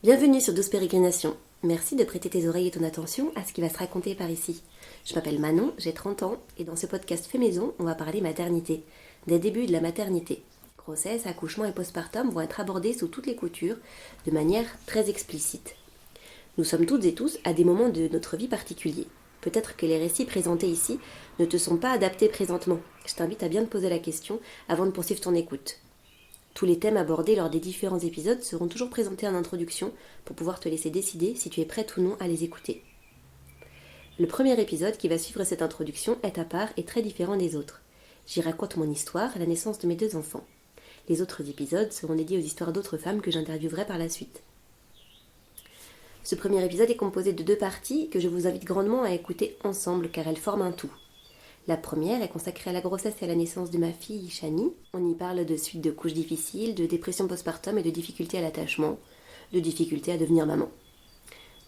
Bienvenue sur Douce Pérégrinations. Merci de prêter tes oreilles et ton attention à ce qui va se raconter par ici. Je m'appelle Manon, j'ai 30 ans et dans ce podcast fait maison, on va parler maternité, des débuts de la maternité. Grossesse, accouchement et postpartum vont être abordés sous toutes les coutures, de manière très explicite. Nous sommes toutes et tous à des moments de notre vie particuliers. Peut-être que les récits présentés ici ne te sont pas adaptés présentement. Je t'invite à bien te poser la question avant de poursuivre ton écoute. Tous les thèmes abordés lors des différents épisodes seront toujours présentés en introduction pour pouvoir te laisser décider si tu es prête ou non à les écouter. Le premier épisode qui va suivre cette introduction est à part et très différent des autres. J'y raconte mon histoire, la naissance de mes 2 enfants. Les autres épisodes seront dédiés aux histoires d'autres femmes que j'interviewerai par la suite. Ce premier épisode est composé de 2 parties que je vous invite grandement à écouter ensemble car elles forment un tout. La première est consacrée à la grossesse et à la naissance de ma fille, Shani. On y parle de suite de couches difficiles, de dépression postpartum et de difficultés à l'attachement, de difficultés à devenir maman.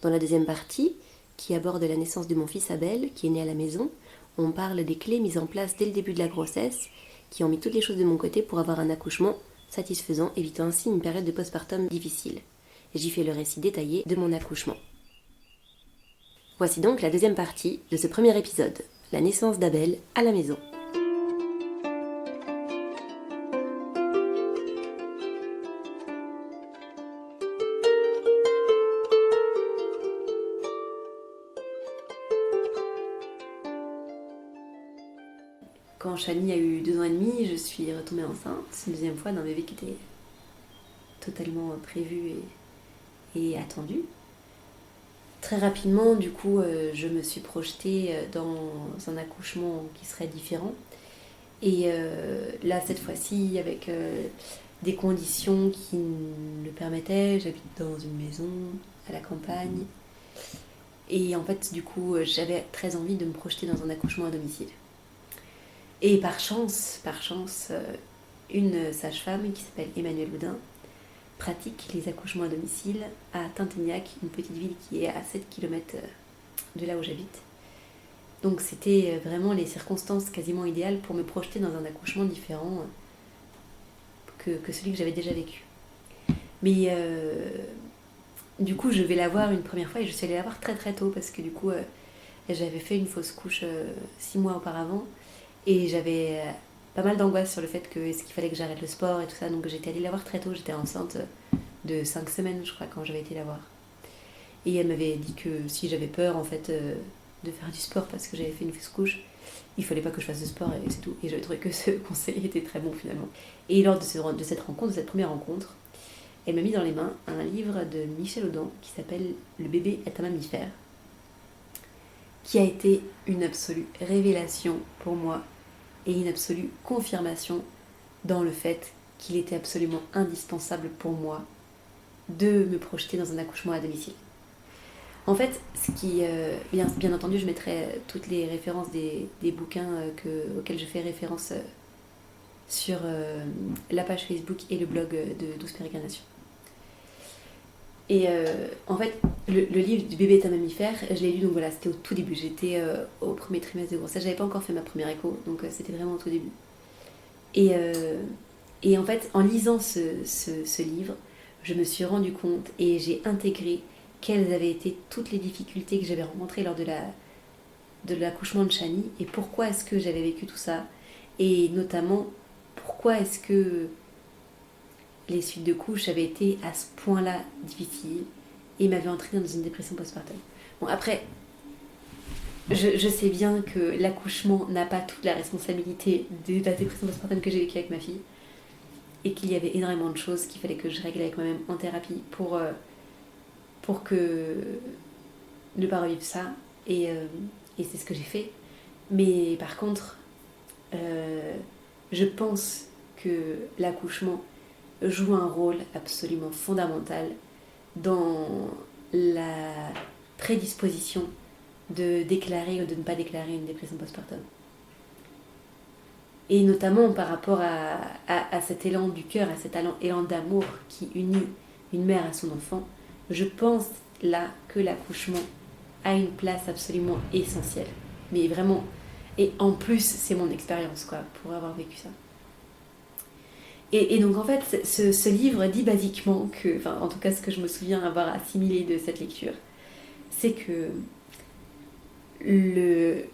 Dans la deuxième partie, qui aborde la naissance de mon fils Abel, qui est né à la maison, on parle des clés mises en place dès le début de la grossesse, qui ont mis toutes les choses de mon côté pour avoir un accouchement satisfaisant, évitant ainsi une période de postpartum difficile. Et j'y fais le récit détaillé de mon accouchement. Voici donc la deuxième partie de ce premier épisode. La naissance d'Abel à la maison. Quand Shani a eu 2 ans et demi, je suis retombée enceinte, une deuxième fois d'un bébé qui était totalement prévu et attendu. Très rapidement, du coup, je me suis projetée dans un accouchement qui serait différent. Et là, cette fois-ci, avec des conditions qui me le permettaient. J'habite dans une maison à la campagne. Et en fait, du coup, j'avais très envie de me projeter dans un accouchement à domicile. Et par chance, une sage-femme qui s'appelle Emmanuelle Houdin pratique les accouchements à domicile à Tintignac, une petite ville qui est à 7 km de là où j'habite. Donc c'était vraiment les circonstances quasiment idéales pour me projeter dans un accouchement différent que celui que j'avais déjà vécu. Mais du coup, je vais la voir une première fois et je suis allée la voir très très tôt parce que du coup, j'avais fait une fausse couche 6 mois auparavant et j'avais pas mal d'angoisse sur le fait que est-ce qu'il fallait que j'arrête le sport et tout ça. Donc j'étais allée la voir très tôt, j'étais enceinte de 5 semaines je crois quand j'avais été la voir. Et elle m'avait dit que si j'avais peur en fait de faire du sport parce que j'avais fait une fausse couche, il fallait pas que je fasse de sport et c'est tout. Et j'avais trouvé que ce conseil était très bon finalement. Et lors de cette première rencontre, elle m'a mis dans les mains un livre de Michel Audin qui s'appelle Le bébé est un mammifère, qui a été une absolue révélation pour moi et une absolue confirmation dans le fait qu'il était absolument indispensable pour moi de me projeter dans un accouchement à domicile. En fait, bien entendu, je mettrai toutes les références des bouquins auxquels je fais référence sur la page Facebook et le blog de Douce Pérégrinations. Et en fait, le livre du bébé est un mammifère, je l'ai lu, donc voilà, c'était au tout début. J'étais au premier trimestre de grossesse, j'avais pas encore fait ma première écho, donc c'était vraiment au tout début. Et en fait, en lisant ce livre, je me suis rendu compte et j'ai intégré quelles avaient été toutes les difficultés que j'avais rencontrées lors de l'accouchement de Shani et pourquoi est-ce que j'avais vécu tout ça. Et notamment, pourquoi est-ce que les suites de couches avaient été à ce point-là difficiles et m'avaient entraînée dans une dépression postpartum. Bon, après, je sais bien que l'accouchement n'a pas toute la responsabilité de la dépression postpartum que j'ai vécue avec ma fille et qu'il y avait énormément de choses qu'il fallait que je règle avec moi-même en thérapie pour que ne pas revivre ça. Et c'est ce que j'ai fait. Mais par contre, je pense que l'accouchement joue un rôle absolument fondamental dans la prédisposition de déclarer ou de ne pas déclarer une dépression postpartum. Et notamment par rapport à cet élan du cœur, à cet élan d'amour qui unit une mère à son enfant, je pense là que l'accouchement a une place absolument essentielle. Mais vraiment, et en plus, c'est mon expérience, quoi, pour avoir vécu ça. Et donc en fait, ce livre dit basiquement que, enfin en tout cas ce que je me souviens avoir assimilé de cette lecture, c'est que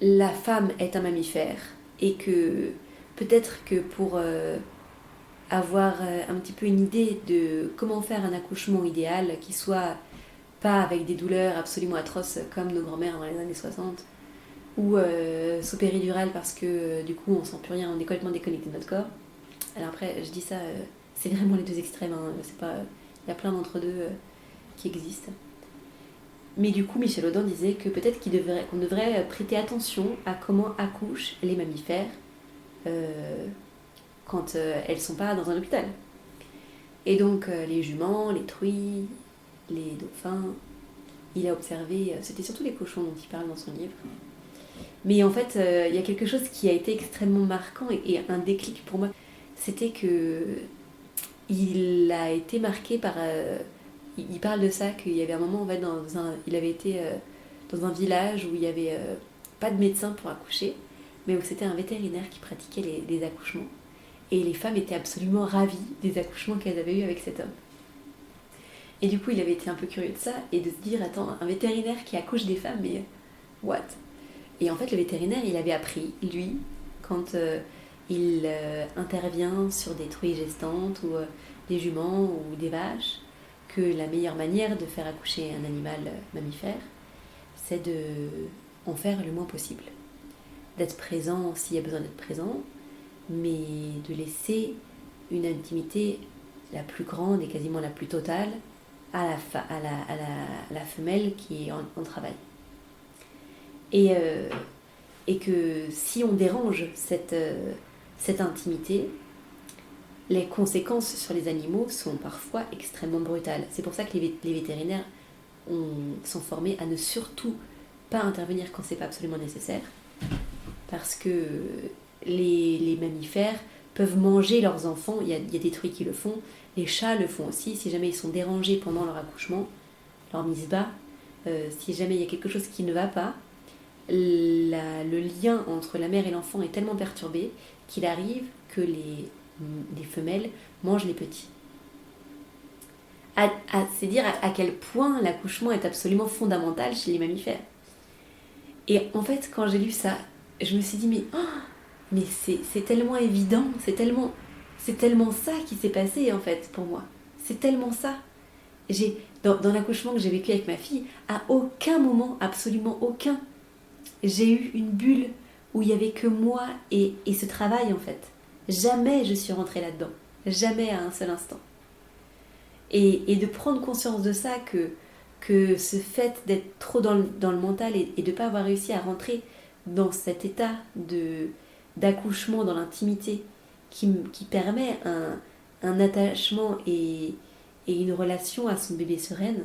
la femme est un mammifère et que peut-être que pour avoir un petit peu une idée de comment faire un accouchement idéal qui soit pas avec des douleurs absolument atroces comme nos grands-mères dans les années 60 ou sous péridurale parce que du coup on sent plus rien, on est complètement déconnecté de notre corps. Alors après, je dis ça, c'est vraiment les deux extrêmes, hein, c'est pas, il y a plein d'entre-deux qui existent. Mais du coup, Michel Audin disait que peut-être qu'on devrait prêter attention à comment accouchent les mammifères euh, quand elles sont pas dans un hôpital. Et donc, les juments, les truies, les dauphins, il a observé, c'était surtout les cochons dont il parle dans son livre. Mais en fait, il y a quelque chose qui a été extrêmement marquant et un déclic pour moi. C'était que il a été marqué par. Il parle de ça, qu'il y avait un moment, en fait, il avait été dans un village où il n'y avait pas de médecin pour accoucher, mais où c'était un vétérinaire qui pratiquait les accouchements. Et les femmes étaient absolument ravies des accouchements qu'elles avaient eus avec cet homme. Et du coup, il avait été un peu curieux de ça et de se dire, attends, un vétérinaire qui accouche des femmes, mais what? Et en fait, le vétérinaire, il avait appris, lui, quand il intervient sur des truies gestantes ou des juments ou des vaches, que la meilleure manière de faire accoucher un animal mammifère, c'est de en faire le moins possible. D'être présent s'il y a besoin d'être présent, mais de laisser une intimité la plus grande et quasiment la plus totale à la femelle qui est en travail. Et, et que si on dérange cette intimité, les conséquences sur les animaux sont parfois extrêmement brutales. C'est pour ça que les vétérinaires sont formés à ne surtout pas intervenir quand c'est pas absolument nécessaire, parce que les mammifères peuvent manger leurs enfants, il y a des truies qui le font, les chats le font aussi, si jamais ils sont dérangés pendant leur accouchement, leur mise bas, si jamais il y a quelque chose qui ne va pas, le lien entre la mère et l'enfant est tellement perturbé qu'il arrive que les femelles mangent les petits. C'est dire à quel point l'accouchement est absolument fondamental chez les mammifères. Et en fait, quand j'ai lu ça, je me suis dit, mais c'est tellement évident, c'est tellement ça qui s'est passé en fait pour moi. C'est tellement ça. Dans l'accouchement que j'ai vécu avec ma fille, à aucun moment, absolument aucun, j'ai eu une bulle où il n'y avait que moi et ce travail en fait. Jamais je suis rentrée là-dedans. Jamais à un seul instant. Et de prendre conscience de ça, que ce fait d'être trop dans le mental et de ne pas avoir réussi à rentrer dans cet état d'accouchement dans l'intimité qui permet un attachement et une relation à son bébé sereine,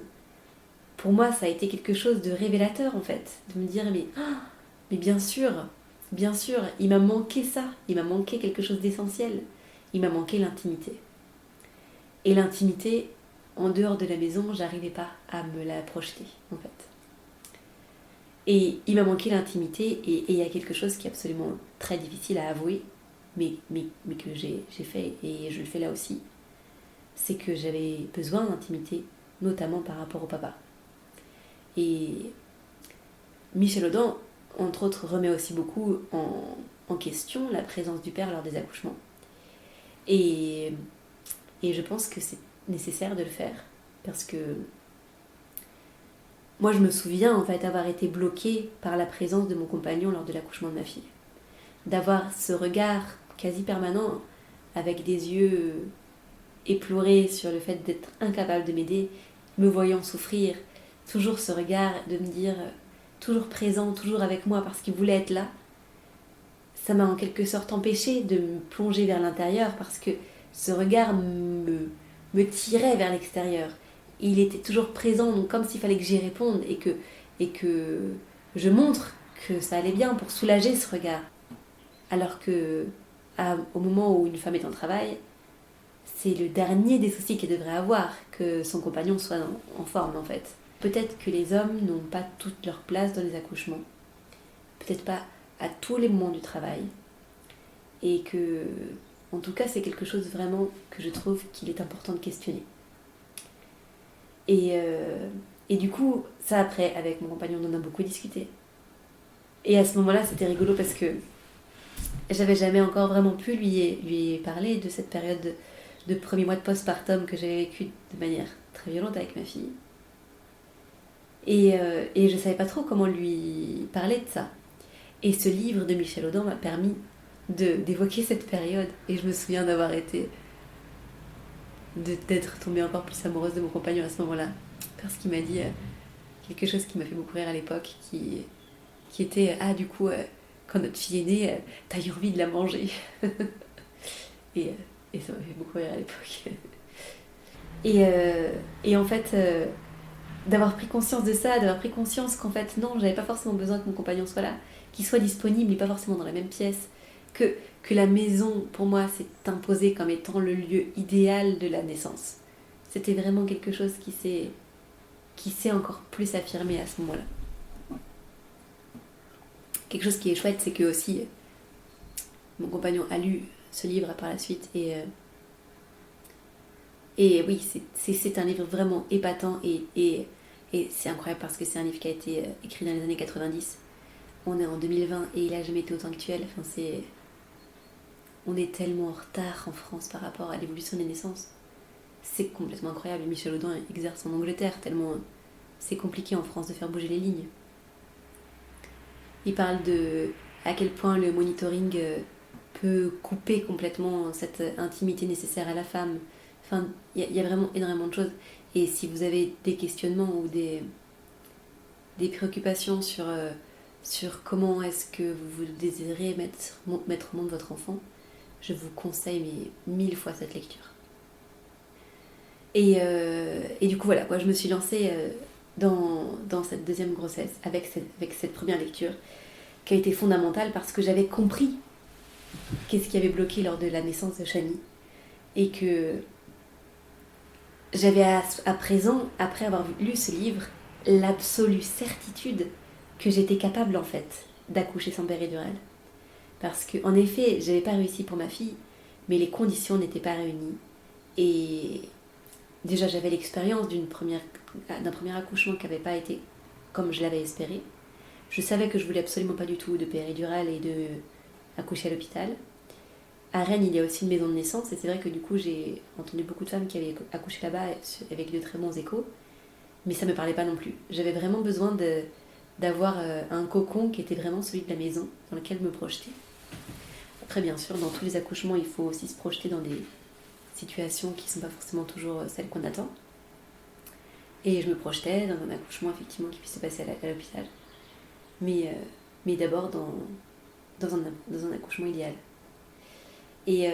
pour moi ça a été quelque chose de révélateur en fait, de me dire mais bien sûr, il m'a manqué ça, il m'a manqué quelque chose d'essentiel, il m'a manqué l'intimité. Et l'intimité, en dehors de la maison, j'arrivais pas à me la projeter en fait. Et il m'a manqué l'intimité et il y a quelque chose qui est absolument très difficile à avouer, mais que j'ai fait et je le fais là aussi, c'est que j'avais besoin d'intimité, notamment par rapport au papa. Et Michel Audin, entre autres, remet aussi beaucoup en question la présence du père lors des accouchements. Et je pense que c'est nécessaire de le faire, parce que moi je me souviens en fait avoir été bloquée par la présence de mon compagnon lors de l'accouchement de ma fille. D'avoir ce regard quasi permanent, avec des yeux éplorés sur le fait d'être incapable de m'aider, me voyant souffrir, toujours ce regard de me dire toujours présent, toujours avec moi parce qu'il voulait être là. Ça m'a en quelque sorte empêché de me plonger vers l'intérieur parce que ce regard me tirait vers l'extérieur. Il était toujours présent, donc comme s'il fallait que j'y réponde et que je montre que ça allait bien pour soulager ce regard. Alors que au moment où une femme est en travail, c'est le dernier des soucis qu'elle devrait avoir, que son compagnon soit en forme en fait. Peut-être que les hommes n'ont pas toute leur place dans les accouchements, peut-être pas à tous les moments du travail, et que En tout cas, c'est quelque chose vraiment que je trouve qu'il est important de questionner. Et, euh, et du coup, ça après, avec mon compagnon, on en a beaucoup discuté. Et à ce moment-là, c'était rigolo parce que j'avais jamais encore vraiment pu lui parler de cette période de premier mois de postpartum que j'avais vécu de manière très violente avec ma fille. Et je savais pas trop comment lui parler de ça. Et ce livre de Michel Audin m'a permis d'évoquer cette période. Et je me souviens d'avoir été, d'être tombée encore plus amoureuse de mon compagnon à ce moment-là. Parce qu'il m'a dit quelque chose qui m'a fait beaucoup rire à l'époque, qui était ah, du coup, quand notre fille est née, t'as eu envie de la manger. et, et ça m'a fait beaucoup rire à l'époque. Et en fait, d'avoir pris conscience de ça, d'avoir pris conscience qu'en fait, non, j'avais pas forcément besoin que mon compagnon soit là, qu'il soit disponible, mais pas forcément dans la même pièce, que la maison, pour moi, s'est imposée comme étant le lieu idéal de la naissance. C'était vraiment quelque chose qui s'est encore plus affirmé à ce moment-là. Quelque chose qui est chouette, c'est que aussi, mon compagnon a lu ce livre par la suite, et oui, c'est un livre vraiment épatant, et c'est incroyable parce que c'est un livre qui a été écrit dans les années 90. On est en 2020 et il a jamais été autant actuel. Enfin, on est tellement en retard en France par rapport à l'évolution des naissances. C'est complètement incroyable. Et Michel Audin exerce en Angleterre tellement c'est compliqué en France de faire bouger les lignes. Il parle de à quel point le monitoring peut couper complètement cette intimité nécessaire à la femme. Enfin, il y a vraiment énormément de choses. Et si vous avez des questionnements ou des préoccupations sur comment est-ce que vous désirez mettre au monde votre enfant, je vous conseille mais 1000 fois cette lecture. Et du coup, voilà, moi, je me suis lancée dans cette deuxième grossesse avec cette première lecture qui a été fondamentale parce que j'avais compris qu'est-ce qui avait bloqué lors de la naissance de Shani. Et que j'avais à présent, après avoir lu ce livre, l'absolue certitude que j'étais capable en fait d'accoucher sans péridurale. Parce que en effet, j'avais pas réussi pour ma fille, mais les conditions n'étaient pas réunies. Et déjà, j'avais l'expérience d'un premier accouchement qui n'avait pas été comme je l'avais espéré. Je savais que je voulais absolument pas du tout de péridurale et de accoucher à l'hôpital. À Rennes, il y a aussi une maison de naissance, et c'est vrai que du coup, j'ai entendu beaucoup de femmes qui avaient accouché là-bas avec de très bons échos, mais ça me parlait pas non plus. J'avais vraiment besoin d'avoir un cocon qui était vraiment celui de la maison, dans lequel me projeter. Après, bien sûr, dans tous les accouchements, il faut aussi se projeter dans des situations qui ne sont pas forcément toujours celles qu'on attend. Et je me projetais dans un accouchement, effectivement, qui puisse se passer à l'hôpital. Mais d'abord dans un accouchement idéal. Et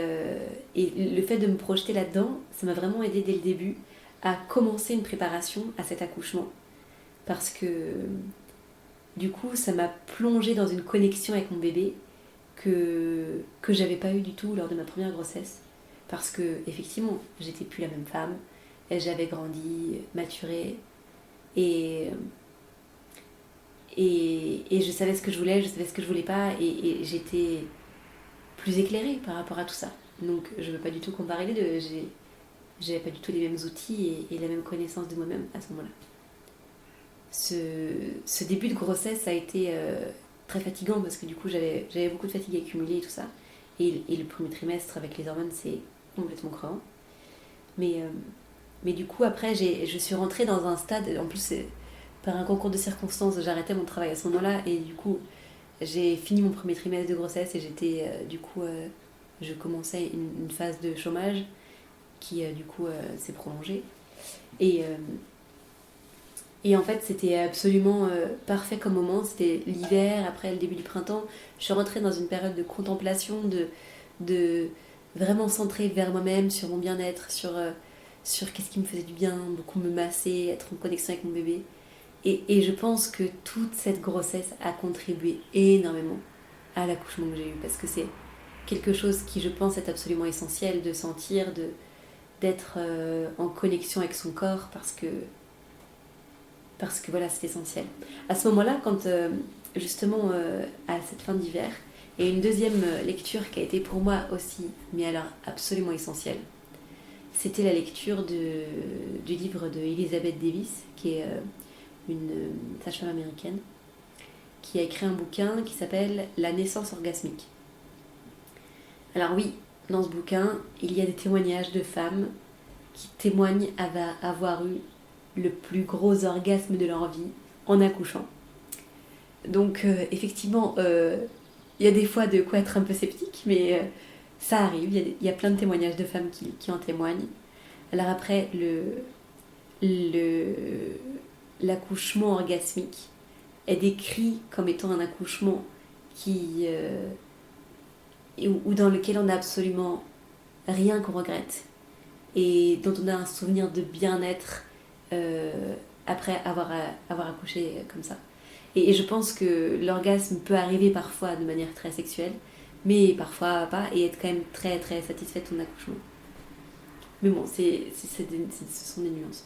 le fait de me projeter là-dedans, ça m'a vraiment aidé dès le début à commencer une préparation à cet accouchement. Parce que du coup, ça m'a plongée dans une connexion avec mon bébé que j'avais pas eu du tout lors de ma première grossesse. Parce que, effectivement, j'étais plus la même femme, j'avais grandi, maturé, et, et je savais ce que je voulais, je savais ce que je voulais pas, et j'étais plus éclairée par rapport à tout ça. Donc je ne veux pas du tout comparer les deux, j'avais pas du tout les mêmes outils et la même connaissance de moi-même à ce moment-là. Ce début de grossesse a été très fatigant parce que du coup j'avais beaucoup de fatigue accumulée et tout ça. Et le premier trimestre avec les hormones c'est complètement crevant. Mais du coup après je suis rentrée dans un stade, en plus c'est par un concours de circonstances, j'arrêtais mon travail à ce moment-là et du coup j'ai fini mon premier trimestre de grossesse et j'étais je commençais une phase de chômage qui du coup s'est prolongée. Et, euh, et en fait c'était absolument parfait comme moment, c'était l'hiver, après le début du printemps. Je suis rentrée dans une période de contemplation, de vraiment centrée vers moi-même, sur mon bien-être, sur qu'est-ce qui me faisait du bien, beaucoup me masser, être en connexion avec mon bébé. Et je pense que toute cette grossesse a contribué énormément à l'accouchement que j'ai eu parce que c'est quelque chose qui je pense est absolument essentiel de sentir, d'être en connexion avec son corps parce que voilà c'est essentiel. À ce moment-là quand justement à cette fin d'hiver Et une deuxième lecture qui a été pour moi aussi, mais alors absolument essentielle, c'était la lecture du livre de Elizabeth Davis, qui est une sage-femme américaine, qui a écrit un bouquin qui s'appelle La naissance orgasmique. Alors oui, dans ce bouquin, il y a des témoignages de femmes qui témoignent avoir eu le plus gros orgasme de leur vie en accouchant. Donc effectivement, il y a des fois de quoi être un peu sceptique, mais ça arrive, il y a plein de témoignages de femmes qui en témoignent. Alors après, l'accouchement orgasmique est décrit comme étant un accouchement ou dans lequel on n'a absolument rien qu'on regrette et dont on a un souvenir de bien-être après avoir accouché comme ça. Et je pense que l'orgasme peut arriver parfois de manière très sexuelle, mais parfois pas, et être quand même très très satisfaite de ton accouchement. Mais bon, ce sont des nuances.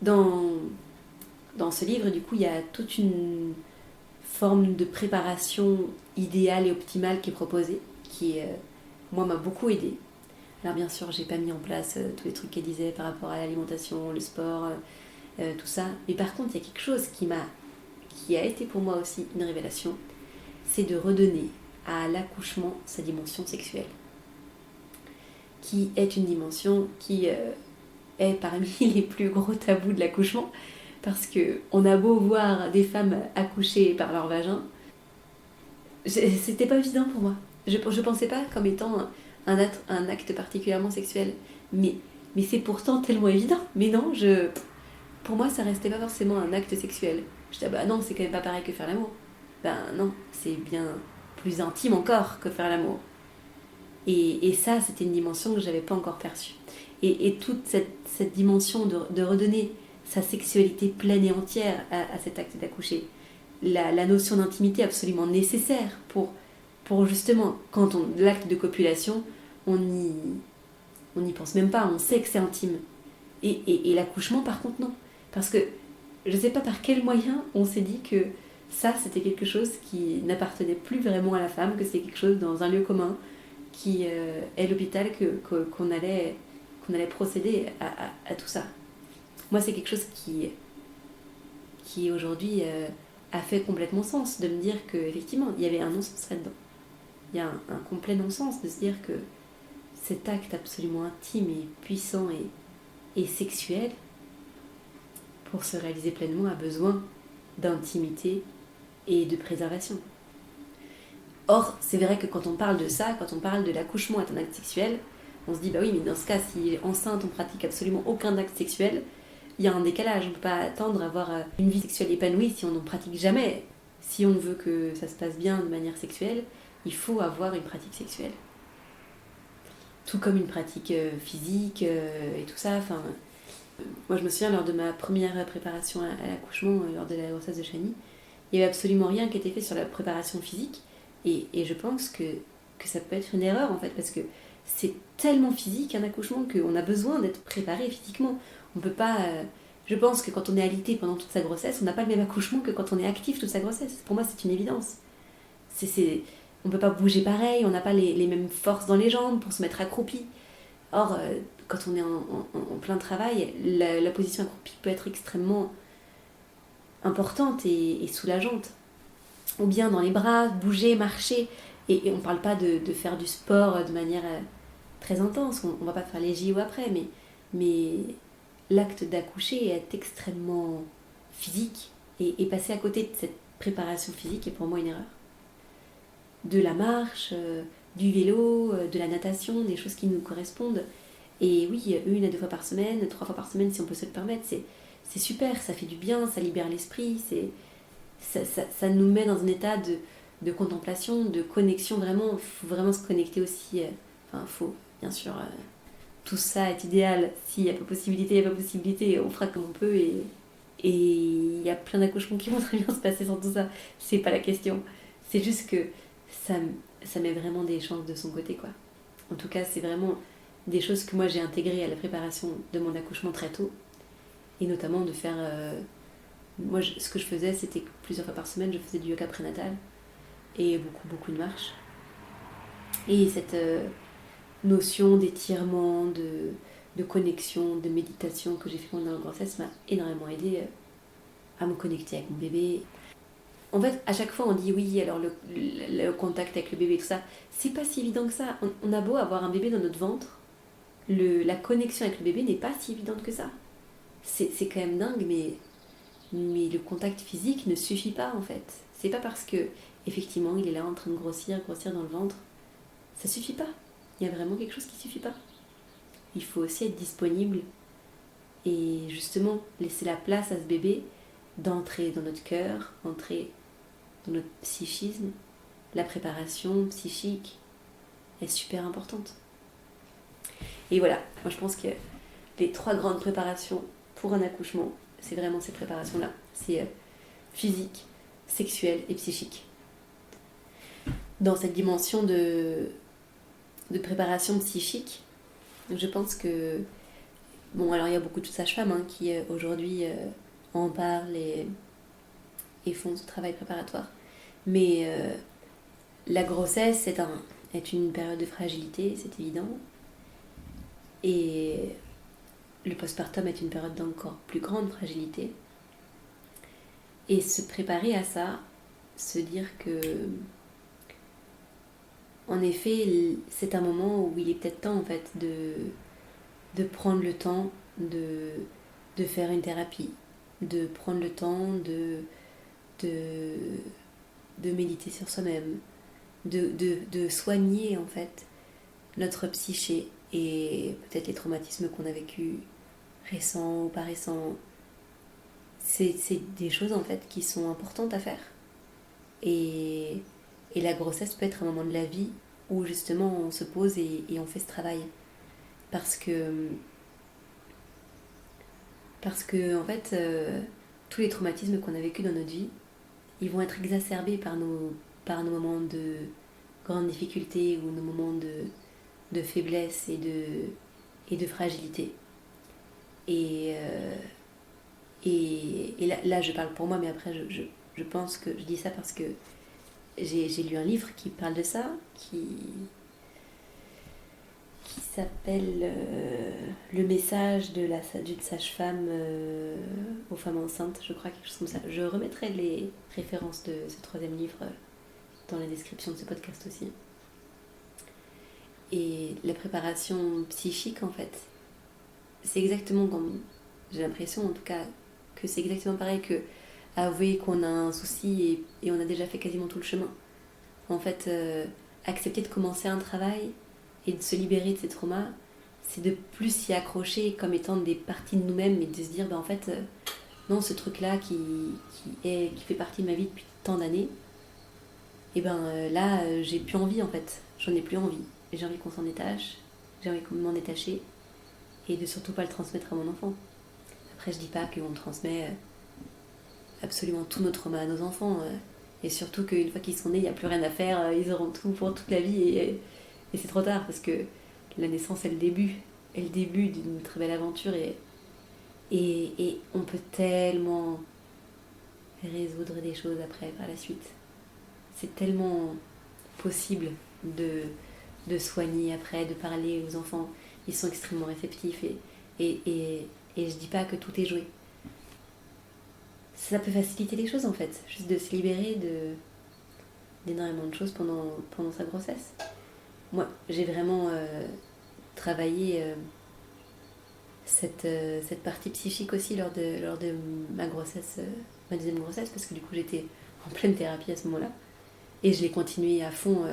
Dans ce livre, du coup, il y a toute une forme de préparation idéale et optimale qui est proposée, qui, moi, m'a beaucoup aidée. Alors bien sûr, j'ai pas mis en place tous les trucs qu'elle disait par rapport à l'alimentation, le sport, tout ça. Mais par contre, il y a quelque chose qui a été pour moi aussi une révélation, c'est de redonner à l'accouchement sa dimension sexuelle, qui est une dimension qui est parmi les plus gros tabous de l'accouchement, parce que on a beau voir des femmes accoucher par leur vagin, c'était pas évident pour moi. Je pensais pas comme étant un acte particulièrement sexuel, mais c'est pourtant tellement évident. Mais non, pour moi, ça restait pas forcément un acte sexuel. Je disais, bah non, c'est quand même pas pareil que faire l'amour. Ben non, c'est bien plus intime encore que faire l'amour. Et ça, c'était une dimension que j'avais pas encore perçue. Et toute cette dimension de redonner sa sexualité pleine et entière à cet acte d'accoucher, la notion d'intimité absolument nécessaire pour justement, quand l'acte de copulation, on n'y pense même pas, on sait que c'est intime. Et l'accouchement, par contre, non. Parce que je ne sais pas par quel moyen on s'est dit que ça, c'était quelque chose qui n'appartenait plus vraiment à la femme, que c'était quelque chose dans un lieu commun, qui est l'hôpital, qu'on allait procéder à tout ça. Moi, c'est quelque chose qui aujourd'hui a fait complètement sens, de me dire qu'effectivement, il y avait un non-sens là-dedans. Il y a un complet non-sens de se dire que cet acte absolument intime et puissant et sexuel, pour se réaliser pleinement, a besoin d'intimité et de préservation. Or, c'est vrai que quand on parle de ça, quand on parle de l'accouchement est un acte sexuel, on se dit, bah oui, mais dans ce cas, si enceinte, on pratique absolument aucun acte sexuel, il y a un décalage. On ne peut pas attendre à avoir une vie sexuelle épanouie si on n'en pratique jamais. Si on veut que ça se passe bien de manière sexuelle, il faut avoir une pratique sexuelle. Tout comme une pratique physique et tout ça. Enfin, moi, je me souviens, lors de ma première préparation à l'accouchement, lors de la grossesse de Chani, il n'y avait absolument rien qui était fait sur la préparation physique. Et je pense que ça peut être une erreur, en fait, parce que c'est tellement physique un accouchement qu'on a besoin d'être préparé physiquement. On peut pas... je pense que quand on est alité pendant toute sa grossesse, on n'a pas le même accouchement que quand on est actif toute sa grossesse. Pour moi, c'est une évidence. On ne peut pas bouger pareil, on n'a pas les mêmes forces dans les jambes pour se mettre accroupi. Or, quand on est en plein travail, la position accroupie peut être extrêmement importante et soulageante. Ou bien dans les bras, bouger, marcher. Et on ne parle pas de faire du sport de manière très intense, on ne va pas faire les JO après, mais l'acte d'accoucher est extrêmement physique. Et passer à côté de cette préparation physique est pour moi une erreur. De la marche, du vélo, de la natation, des choses qui nous correspondent. Et oui, 1 à 2 fois par semaine, 3 fois par semaine si on peut se le permettre, c'est super, ça fait du bien, ça libère l'esprit, ça nous met dans un état de contemplation, de connexion vraiment. Il faut vraiment se connecter aussi. Bien sûr, tout ça est idéal. S'il n'y a pas possibilité, il n'y a pas possibilité, on fera comme on peut. Et il y a plein d'accouchements qui vont très bien se passer sans tout ça. C'est pas la question. C'est juste que ça met vraiment des chances de son côté, quoi. En tout cas, c'est vraiment des choses que moi j'ai intégrées à la préparation de mon accouchement très tôt. Et notamment de faire... moi, ce que je faisais, c'était que plusieurs fois par semaine, je faisais du yoga prénatal et beaucoup de marche. Et cette notion d'étirement, de connexion, de méditation que j'ai fait pendant la grossesse m'a énormément aidée à me connecter avec mon bébé. En fait, à chaque fois on dit oui, alors le contact avec le bébé, tout ça, c'est pas si évident que ça. On a beau avoir un bébé dans notre ventre, la connexion avec le bébé n'est pas si évidente que ça. C'est quand même dingue, mais le contact physique ne suffit pas en fait. C'est pas parce que, effectivement, il est là en train de grossir dans le ventre, ça suffit pas. Il y a vraiment quelque chose qui suffit pas. Il faut aussi être disponible et justement laisser la place à ce bébé d'entrer dans notre cœur, entrer dans notre psychisme. La préparation psychique est super importante. Et voilà, moi je pense que les 3 grandes préparations pour un accouchement, c'est vraiment ces préparations-là. C'est physique, sexuelle et psychique. Dans cette dimension de préparation psychique, je pense que... Bon, alors il y a beaucoup de sages-femmes qui aujourd'hui en parlent et font ce travail préparatoire. Mais la grossesse est une période de fragilité, c'est évident. Et le postpartum est une période d'encore plus grande fragilité. Et se préparer à ça, se dire que, en effet, c'est un moment où il est peut-être temps en fait de prendre le temps de faire une thérapie, de prendre le temps de méditer sur soi-même, de soigner en fait notre psyché et peut-être les traumatismes qu'on a vécus récents ou pas récents. C'est des choses en fait qui sont importantes à faire. Et, et la grossesse peut être un moment de la vie où justement on se pose et on fait ce travail. Parce que en fait, tous les traumatismes qu'on a vécus dans notre vie, ils vont être exacerbés par nos moments de grande difficulté ou nos moments de faiblesse et de fragilité. Et là, je parle pour moi, mais après, je pense que je dis ça parce que j'ai lu un livre qui parle de ça, qui s'appelle Le message d'une sage-femme aux femmes enceintes, je crois, quelque chose comme ça. Je remettrai les références de ce 3e livre dans la description de ce podcast aussi. Et la préparation psychique, en fait, c'est exactement comme... J'ai l'impression, en tout cas, que c'est exactement pareil que avouer qu'on a un souci et on a déjà fait quasiment tout le chemin. En fait, accepter de commencer un travail et de se libérer de ces traumas, c'est de plus s'y accrocher comme étant des parties de nous-mêmes et de se dire, en fait, non, ce truc-là qui fait partie de ma vie depuis tant d'années, et là, j'ai plus envie en fait. J'en ai plus envie. J'ai envie qu'on s'en détache, j'ai envie qu'on m'en détacher et de surtout pas le transmettre à mon enfant. Après, je dis pas qu'on transmet absolument tous nos traumas à nos enfants. Et surtout qu'une fois qu'ils sont nés, il n'y a plus rien à faire, ils auront tout pour toute la vie et c'est trop tard parce que la naissance est le début d'une très belle aventure et on peut tellement résoudre des choses après, par la suite. C'est tellement possible de soigner après, de parler aux enfants. Ils sont extrêmement réceptifs et je dis pas que tout est joué. Ça peut faciliter les choses en fait, juste de se libérer d'énormément de choses pendant sa grossesse. Moi, j'ai vraiment travaillé cette partie psychique aussi lors de ma grossesse, ma 2e grossesse, parce que du coup j'étais en pleine thérapie à ce moment-là. Et je l'ai continué à fond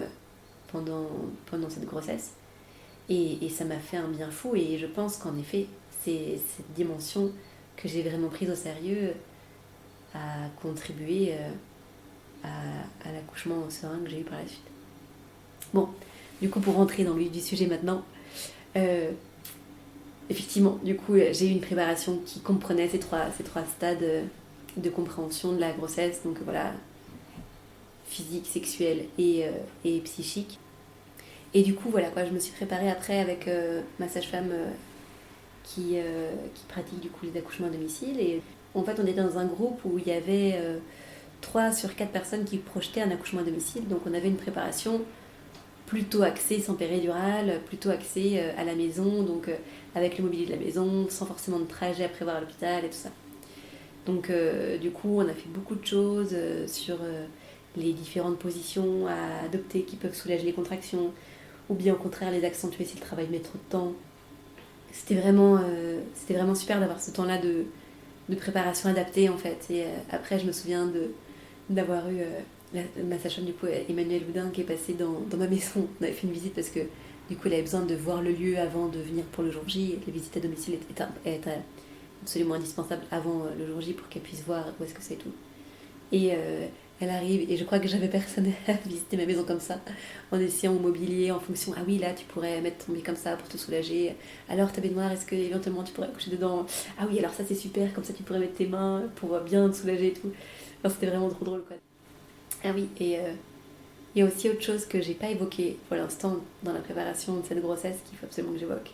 pendant cette grossesse. Et ça m'a fait un bien fou. Et je pense qu'en effet, c'est cette dimension que j'ai vraiment prise au sérieux a contribué à l'accouchement serein que j'ai eu par la suite. Bon, du coup, pour rentrer dans le vif du sujet maintenant, effectivement, du coup, j'ai eu une préparation qui comprenait ces trois stades de compréhension de la grossesse. Donc voilà, physique, sexuelle et psychique. Et du coup, voilà quoi, je me suis préparée après avec ma sage-femme qui pratique du coup les accouchements à domicile. Et en fait, on était dans un groupe où il y avait 3 sur 4 personnes qui projetaient un accouchement à domicile. Donc on avait une préparation plutôt axé sans péridurale, plutôt axé à la maison, donc avec le mobilier de la maison, sans forcément de trajet à prévoir à l'hôpital et tout ça. Donc du coup, on a fait beaucoup de choses sur les différentes positions à adopter qui peuvent soulager les contractions, ou bien au contraire les accentuer si le travail met trop de temps. C'était vraiment super d'avoir ce temps-là de préparation adaptée en fait. Et après, je me souviens d'avoir eu ma sage-femme, du coup, Emmanuel Houdin, qui est passée dans ma maison. On avait fait une visite parce que du coup, elle avait besoin de voir le lieu avant de venir pour le jour J. Les visites à domicile étaient absolument indispensables avant le jour J pour qu'elle puisse voir où est-ce que c'est et tout. Et elle arrive, et je crois que j'avais personne à visiter ma maison comme ça, en essayant au mobilier, en fonction, ah oui, là, tu pourrais mettre ton lit comme ça pour te soulager. Alors, ta baignoire, est-ce que éventuellement tu pourrais coucher dedans? Ah oui, alors ça, c'est super, comme ça, tu pourrais mettre tes mains pour bien te soulager et tout. Enfin, c'était vraiment trop drôle, quoi. Ah oui, et il y a aussi autre chose que j'ai pas évoqué pour l'instant dans la préparation de cette grossesse qu'il faut absolument que j'évoque.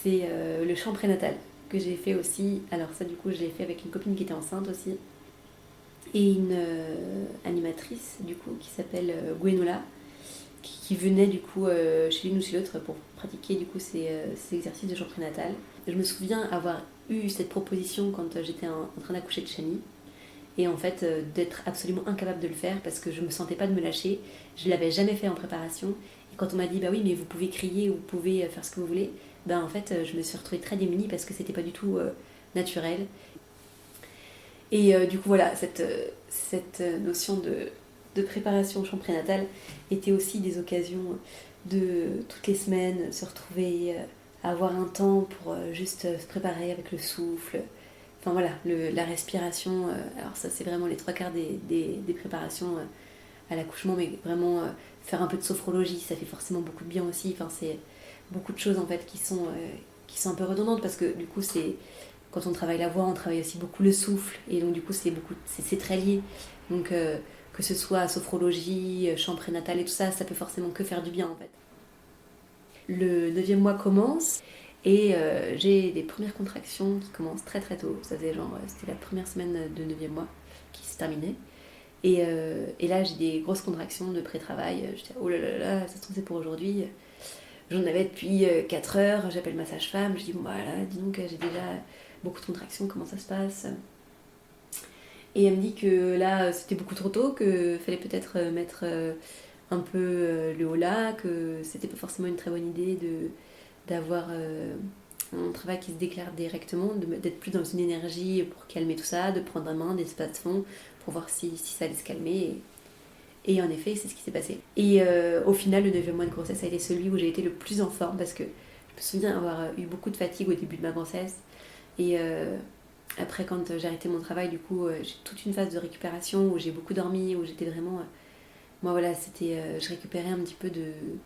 C'est le chant prénatal que j'ai fait aussi. Alors ça, du coup, je l'ai fait avec une copine qui était enceinte aussi, et une animatrice du coup qui s'appelle Gwenola, qui venait du coup chez l'une ou chez l'autre pour pratiquer du coup ces exercices de chant prénatal. Je me souviens avoir eu cette proposition quand j'étais en train d'accoucher de Shani, et en fait d'être absolument incapable de le faire parce que je me sentais pas de me lâcher. Je l'avais jamais fait en préparation, et quand on m'a dit bah oui mais vous pouvez crier ou vous pouvez faire ce que vous voulez, ben en fait je me suis retrouvée très démunie parce que c'était pas du tout naturel. Et du coup, voilà, cette notion de préparation au chant prénatal était aussi des occasions de toutes les semaines se retrouver, avoir un temps pour juste se préparer avec le souffle. Enfin voilà, la respiration. Alors, ça, c'est vraiment les trois quarts des préparations à l'accouchement, mais vraiment faire un peu de sophrologie, ça fait forcément beaucoup de bien aussi. Enfin, c'est beaucoup de choses en fait qui sont un peu redondantes parce que du coup, c'est quand on travaille la voix, on travaille aussi beaucoup le souffle, et donc du coup c'est très lié. Donc que ce soit sophrologie, chant prénatal et tout ça, ça peut forcément que faire du bien en fait. Le 9e mois commence, et j'ai des premières contractions qui commencent très très tôt. Ça faisait genre, c'était la première semaine de 9e mois qui se terminait. Et là j'ai des grosses contractions de pré-travail. J'étais oh là là là, ça se trouve c'est pour aujourd'hui. J'en avais depuis 4 heures, j'appelle ma sage-femme, je dis bon voilà, dis donc j'ai déjà beaucoup de contractions, comment ça se passe? Et elle me dit que là c'était beaucoup trop tôt, qu'il fallait peut-être mettre un peu le haut là, que c'était pas forcément une très bonne idée d'avoir un travail qui se déclare directement, d'être plus dans une énergie pour calmer tout ça, de prendre un main, des espaces de fond pour voir si ça allait se calmer. Et en effet, c'est ce qui s'est passé. Et au final, le 9e mois de grossesse a été celui où j'ai été le plus en forme parce que je me souviens avoir eu beaucoup de fatigue au début de ma grossesse. Et après, quand j'ai arrêté mon travail, du coup, j'ai toute une phase de récupération où j'ai beaucoup dormi, où j'étais vraiment. Moi, voilà, c'était. Je récupérais un petit peu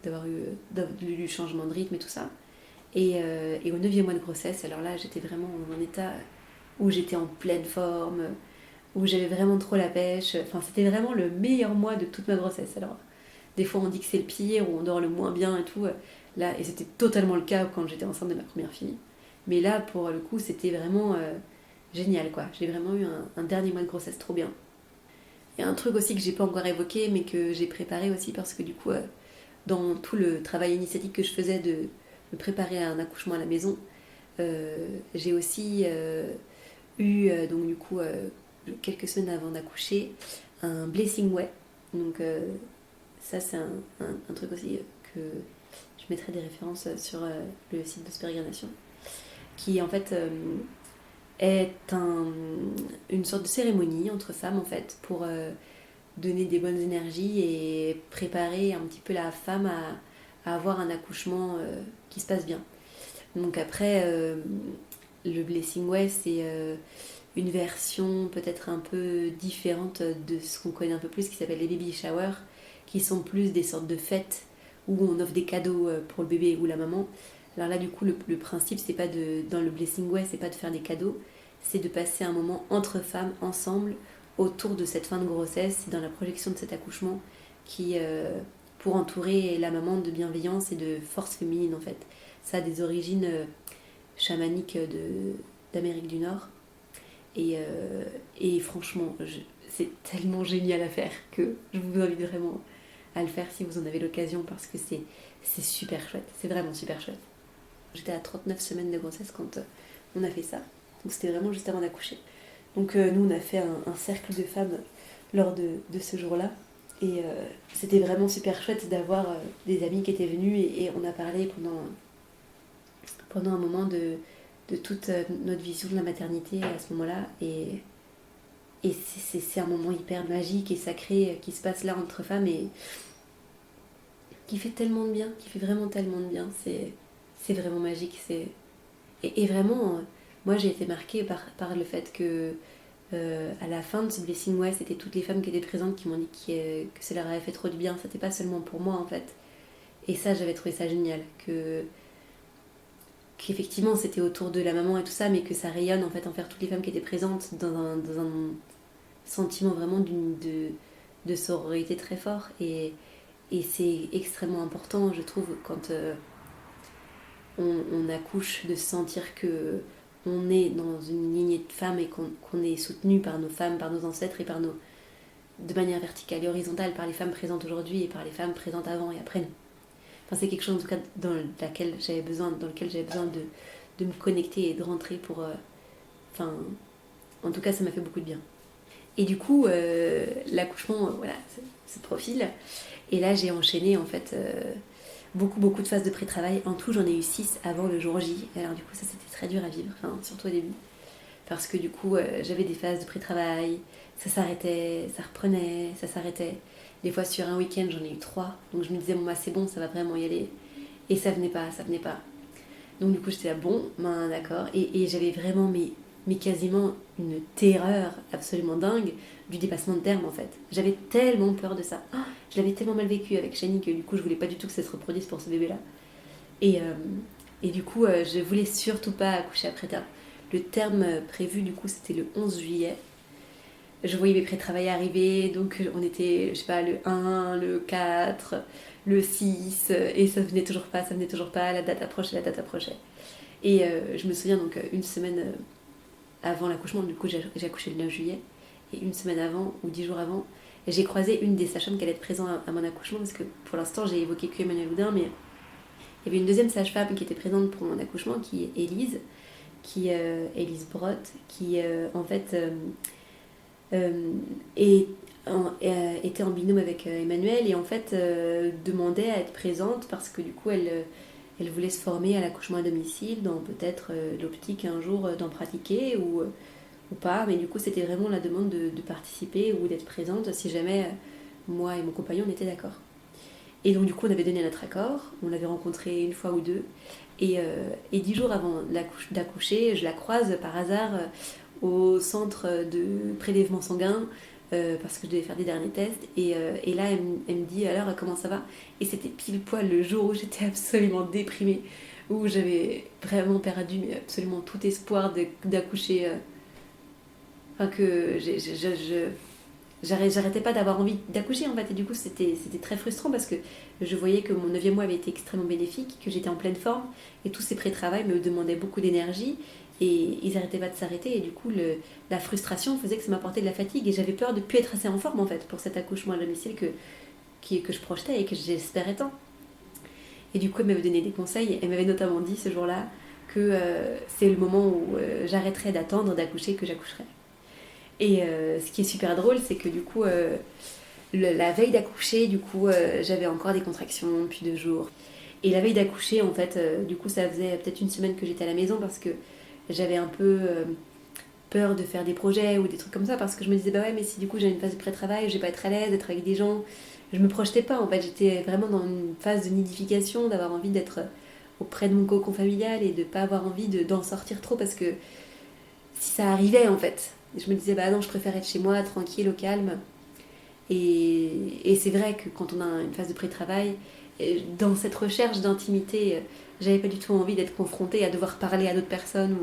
d'avoir eu du changement de rythme et tout ça. Et au 9e mois de grossesse, alors là, j'étais vraiment dans un état où j'étais en pleine forme, où j'avais vraiment trop la pêche. Enfin, c'était vraiment le meilleur mois de toute ma grossesse. Alors, des fois, on dit que c'est le pire, ou on dort le moins bien et tout. Là, et c'était totalement le cas quand j'étais enceinte de ma première fille. Mais là, pour le coup, c'était vraiment génial, quoi. J'ai vraiment eu un dernier mois de grossesse trop bien. Il y a un truc aussi que j'ai pas encore évoqué, mais que j'ai préparé aussi parce que du coup, dans tout le travail initiatique que je faisais de me préparer à un accouchement à la maison, j'ai aussi eu, donc du coup, quelques semaines avant d'accoucher, un blessing way. Donc ça, c'est un truc aussi que je mettrai des références sur le site de Spérigranation, qui en fait est une sorte de cérémonie entre femmes en fait pour donner des bonnes énergies et préparer un petit peu la femme à avoir un accouchement qui se passe bien. Donc après, le Blessing Way, c'est une version peut-être un peu différente de ce qu'on connaît un peu plus, qui s'appelle les baby showers, qui sont plus des sortes de fêtes où on offre des cadeaux pour le bébé ou la maman. Alors là, du coup, le principe, c'est pas dans le Blessing Way, c'est pas de faire des cadeaux, c'est de passer un moment entre femmes, ensemble, autour de cette fin de grossesse, dans la projection de cet accouchement, qui pour entourer la maman de bienveillance et de force féminine, en fait. Ça a des origines chamaniques d'Amérique du Nord. Et franchement, c'est tellement génial à faire que je vous invite vraiment à le faire si vous en avez l'occasion, parce que c'est super chouette, c'est vraiment super chouette. J'étais à 39 semaines de grossesse quand on a fait ça, donc c'était vraiment juste avant d'accoucher. Donc nous on a fait un cercle de femmes lors de ce jour-là, et c'était vraiment super chouette d'avoir des amis qui étaient venus, et on a parlé pendant un moment de toute notre vision de la maternité à ce moment-là, et c'est un moment hyper magique et sacré qui se passe là entre femmes, et qui fait tellement de bien, qui fait vraiment tellement de bien. C'est vraiment magique. Et vraiment, moi j'ai été marquée par le fait que à la fin de ce Blessing Way, c'était toutes les femmes qui étaient présentes qui m'ont dit que ça leur avait fait trop de bien. C'était pas seulement pour moi en fait. Et ça, j'avais trouvé ça génial. Qu'effectivement c'était autour de la maman et tout ça, mais que ça rayonne en fait envers toutes les femmes qui étaient présentes dans un sentiment vraiment de sororité très fort. Et c'est extrêmement important, je trouve, quand on accouche, de se sentir que on est dans une lignée de femmes, et qu'on est soutenu par nos femmes, par nos ancêtres, et de manière verticale et horizontale, par les femmes présentes aujourd'hui et par les femmes présentes avant et après nous. Enfin, c'est quelque chose en tout cas dans lequel j'avais besoin de me connecter et de rentrer pour... en tout cas, ça m'a fait beaucoup de bien. Et du coup, l'accouchement, voilà, se profile. Et là, j'ai enchaîné en fait beaucoup de phases de pré-travail. En tout, j'en ai eu 6 avant le jour J. Alors du coup, ça c'était très dur à vivre, surtout au début. Parce que du coup, j'avais des phases de pré-travail, ça s'arrêtait, ça reprenait, ça s'arrêtait. Des fois, sur un week-end, j'en ai eu 3. Donc je me disais, bon, bah, c'est bon, ça va vraiment y aller. Et ça venait pas. Donc du coup, j'étais là, bon, ben d'accord. Et j'avais vraiment mais quasiment une terreur absolument dingue du dépassement de terme en fait. J'avais tellement peur de ça. Oh, je l'avais tellement mal vécu avec Shani que du coup je voulais pas du tout que ça se reproduise pour ce bébé là. Et du coup je voulais surtout pas accoucher après terme. Le terme prévu du coup c'était le 11 juillet. Je voyais mes pré-travails arriver, donc on était, je sais pas, le 1, le 4, le 6, et ça venait toujours pas, la date approchait. Et je me souviens donc une semaine avant l'accouchement, du coup j'ai accouché le 9 juillet, et une semaine avant, ou 10 jours avant, j'ai croisé une des sages-femmes qui allait être présente à mon accouchement, parce que pour l'instant j'ai évoqué que Emmanuel Houdin, mais il y avait une deuxième sage-femme qui était présente pour mon accouchement, qui est Élise, Élise Brott, qui en fait était en binôme avec Emmanuel, et en fait demandait à être présente parce que du coup elle voulait se former à l'accouchement à domicile, dans peut-être l'optique un jour d'en pratiquer ou pas, mais du coup c'était vraiment la demande de participer ou d'être présente si jamais moi et mon compagnon on était d'accord. Et donc du coup on avait donné notre accord, on l'avait rencontré une fois ou deux, et 10 jours avant d'accoucher, je la croise par hasard au centre de prélèvement sanguin, parce que je devais faire des derniers tests, et là elle me dit alors comment ça va, et c'était pile poil le jour où j'étais absolument déprimée, où j'avais vraiment perdu mais absolument tout espoir d'accoucher, que j'arrêtais pas d'avoir envie d'accoucher en fait, et du coup c'était très frustrant parce que je voyais que mon 9e mois avait été extrêmement bénéfique, que j'étais en pleine forme, et tous ces pré-travails me demandaient beaucoup d'énergie, et ils arrêtaient pas de s'arrêter, et du coup la frustration faisait que ça m'apportait de la fatigue, et j'avais peur de plus être assez en forme en fait pour cet accouchement à domicile que je projetais et que j'espérais tant. Et du coup elle m'avait donné des conseils, elle m'avait notamment dit ce jour-là que c'est le moment où j'arrêterais d'attendre d'accoucher, que j'accoucherais. Et ce qui est super drôle, c'est que du coup la veille d'accoucher, du coup j'avais encore des contractions depuis 2 jours, et la veille d'accoucher en fait du coup ça faisait peut-être une semaine que j'étais à la maison, parce que j'avais un peu peur de faire des projets ou des trucs comme ça, parce que je me disais bah ouais, mais si du coup j'ai une phase de pré-travail, je vais pas être à l'aise d'être avec des gens, je me projetais pas en fait, j'étais vraiment dans une phase de nidification, d'avoir envie d'être auprès de mon cocon familial et de pas avoir envie d'en sortir trop, parce que si ça arrivait en fait, je me disais bah non, je préfère être chez moi tranquille, au calme. Et c'est vrai que quand on a une phase de pré-travail, dans cette recherche d'intimité, j'avais pas du tout envie d'être confrontée à devoir parler à d'autres personnes,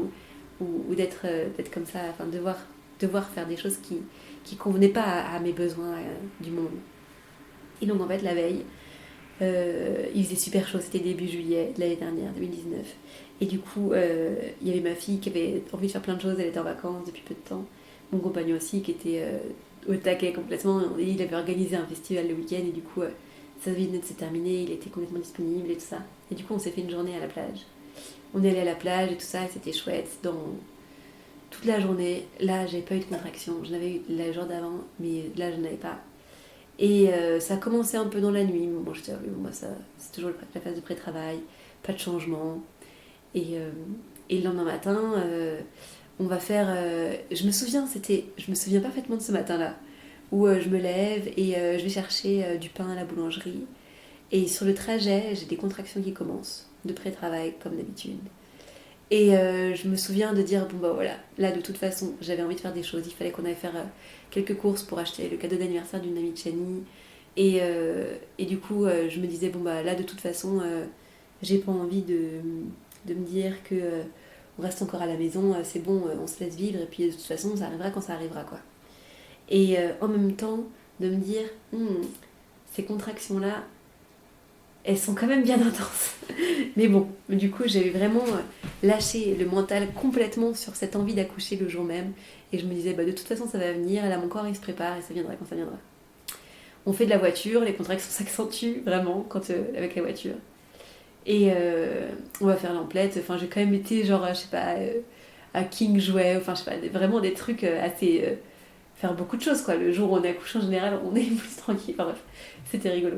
ou d'être comme ça, enfin devoir faire des choses qui convenaient pas à mes besoins du monde. Et donc en fait la veille, il faisait super chaud, c'était début juillet de l'année dernière, 2019. Et du coup, il y avait ma fille qui avait envie de faire plein de choses, elle était en vacances depuis peu de temps. Mon compagnon aussi qui était au taquet complètement, il avait organisé un festival le week-end, et du coup sa venait de se terminer, il était complètement disponible et tout ça. Et du coup, on s'est fait une journée à la plage. On est allé à la plage et tout ça, et c'était chouette. Dans toute la journée, là, j'avais pas eu de contraction. J'en avais eu le jour d'avant, mais là, je n'en avais pas. Et ça a commencé un peu dans la nuit. Moi, je disais, oui, moi, ça, c'est toujours la phase de pré-travail, pas de changement. Et, euh, et le lendemain matin, on va faire. Je me souviens parfaitement de ce matin-là, où je me lève et je vais chercher du pain à la boulangerie. Et sur le trajet, j'ai des contractions qui commencent, de pré-travail, comme d'habitude. Et je me souviens de dire, bon bah voilà, là de toute façon, j'avais envie de faire des choses, il fallait qu'on aille faire quelques courses pour acheter le cadeau d'anniversaire d'une amie de Chani. Et du coup, je me disais, bon bah là de toute façon, j'ai pas envie de me dire que on reste encore à la maison, c'est bon, on se laisse vivre, et puis de toute façon, ça arrivera quand ça arrivera, quoi. Et en même temps, de me dire, ces contractions-là, elles sont quand même bien intenses. Mais bon, du coup, j'avais vraiment lâché le mental complètement sur cette envie d'accoucher le jour même. Et je me disais, bah, de toute façon, ça va venir. Là, mon corps, il se prépare et ça viendra quand ça viendra. On fait de la voiture, les contractions s'accentuent vraiment avec la voiture. Et on va faire l'emplette. Enfin, j'ai quand même été, genre, je sais pas, à King Jouet. Enfin, je sais pas, vraiment des trucs assez. Faire beaucoup de choses, quoi. Le jour où on accouche, en général, on est plus tranquille. Enfin, bref, c'était rigolo.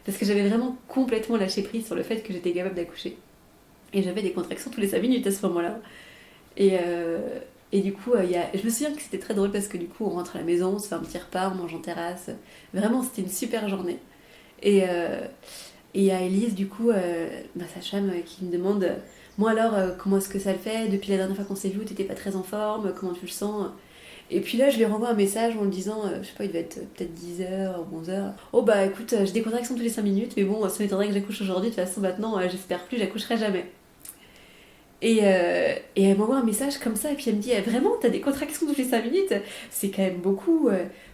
Parce que j'avais vraiment complètement lâché prise sur le fait que j'étais capable d'accoucher. Et j'avais des contractions tous les 5 minutes à ce moment-là. Et, et du coup, je me souviens que c'était très drôle parce que du coup, on rentre à la maison, on se fait un petit repas, on mange en terrasse. Vraiment, c'était une super journée. Et il y a Elise, du coup, ma sage-femme, qui me demande moi alors, comment est-ce que ça le fait? Depuis la dernière fois qu'on s'est vu, t'étais pas très en forme, comment tu le sens? Et puis là, je lui renvoie un message en lui disant, je sais pas, il devait être peut-être 10h ou 11h. Oh bah écoute, j'ai des contractions tous les 5 minutes, mais bon, ça m'étonnerait que j'accouche aujourd'hui, de toute façon maintenant, j'espère plus, j'accoucherai jamais. Et elle m'envoie un message comme ça, et puis elle me dit, vraiment, t'as des contractions toutes les 5 minutes? C'est quand même beaucoup.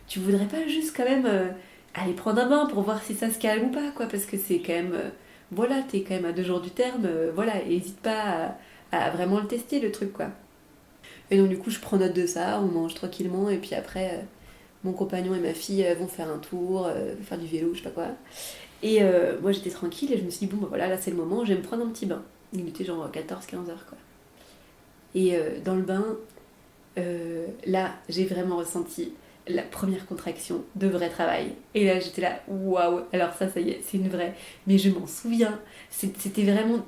Tu voudrais pas juste quand même aller prendre un bain pour voir si ça se calme ou pas, quoi, parce que c'est quand même. Voilà, t'es quand même à 2 jours du terme, voilà, et n'hésite pas à vraiment le tester, le truc, quoi. Et donc du coup, je prends note de ça, on mange tranquillement, et puis après, mon compagnon et ma fille vont faire un tour, faire du vélo, je sais pas quoi. Et moi, j'étais tranquille, et je me suis dit, bon, bah voilà, là c'est le moment, je vais me prendre un petit bain. Il était genre 14-15 heures, quoi. Et dans le bain, là, j'ai vraiment ressenti la première contraction de vrai travail. Et là, j'étais là, waouh, alors ça y est, c'est une vraie. Mais je m'en souviens, c'était vraiment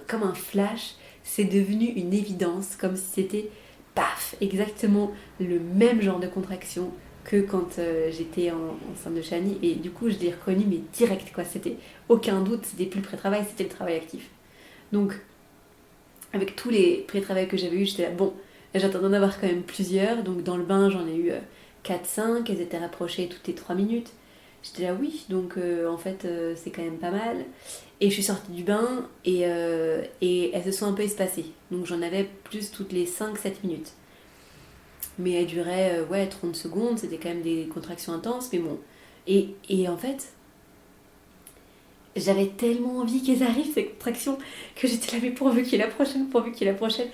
comme un flash, c'est devenu une évidence, comme si c'était, paf, exactement le même genre de contraction que quand j'étais enceinte de Chani. Et du coup, je l'ai reconnu, mais direct, quoi. C'était aucun doute, c'était plus le pré-travail, c'était le travail actif. Donc, avec tous les pré-travails que j'avais eu, j'étais là, bon, j'attends d'en avoir quand même plusieurs. Donc dans le bain, j'en ai eu 4-5, elles étaient rapprochées toutes les 3 minutes. J'étais là, oui, donc en fait, c'est quand même pas mal. Et je suis sortie du bain et elles se sont un peu espacées. Donc j'en avais plus toutes les 5-7 minutes. Mais elles duraient, ouais, 30 secondes, c'était quand même des contractions intenses, mais bon. Et en fait, j'avais tellement envie qu'elles arrivent, ces contractions, que j'étais là, mais pourvu qu'il y ait la prochaine, pourvu qu'il y ait la prochaine.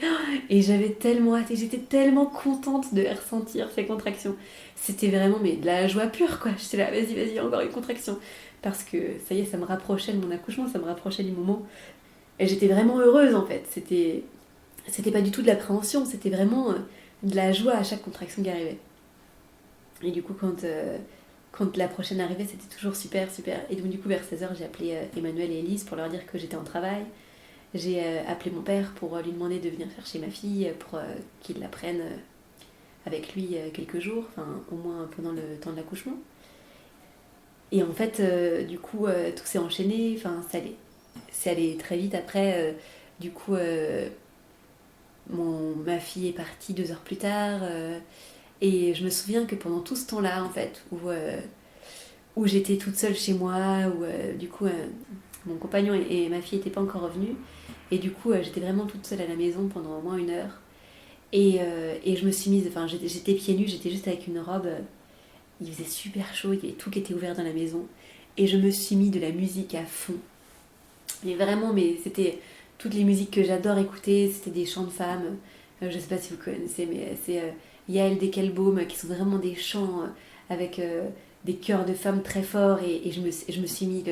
Et j'avais tellement hâte, et j'étais tellement contente de ressentir ces contractions. C'était vraiment mais de la joie pure, quoi. J'étais là, vas-y, vas-y, encore une contraction. Parce que ça y est, ça me rapprochait de mon accouchement, ça me rapprochait du moment. Et j'étais vraiment heureuse, en fait. C'était pas du tout de l'appréhension, c'était vraiment de la joie à chaque contraction qui arrivait. Et du coup, quand la prochaine arrivait, c'était toujours super, super. Et donc, du coup, vers 16h, j'ai appelé Emmanuel et Elise pour leur dire que j'étais en travail. J'ai appelé mon père pour lui demander de venir chercher ma fille, pour qu'il la prenne avec lui quelques jours, enfin, au moins pendant le temps de l'accouchement. Et en fait, du coup, tout s'est enchaîné, enfin, c'est allé très vite. Après, du coup, ma fille est partie 2 heures plus tard. Et je me souviens que pendant tout ce temps-là, en fait, où j'étais toute seule chez moi, où du coup mon compagnon et ma fille n'étaient pas encore revenus, et du coup j'étais vraiment toute seule à la maison pendant au moins 1 heure. Et je me suis mise, enfin j'étais pieds nus, j'étais juste avec une robe, il faisait super chaud, il y avait tout qui était ouvert dans la maison, et je me suis mis de la musique à fond. Mais vraiment, mais c'était toutes les musiques que j'adore écouter, c'était des chants de femmes. Je sais pas si vous connaissez, mais c'est Yael Dekelbaum, qui sont vraiment des chants avec des chœurs de femmes très forts. Et je me suis mis,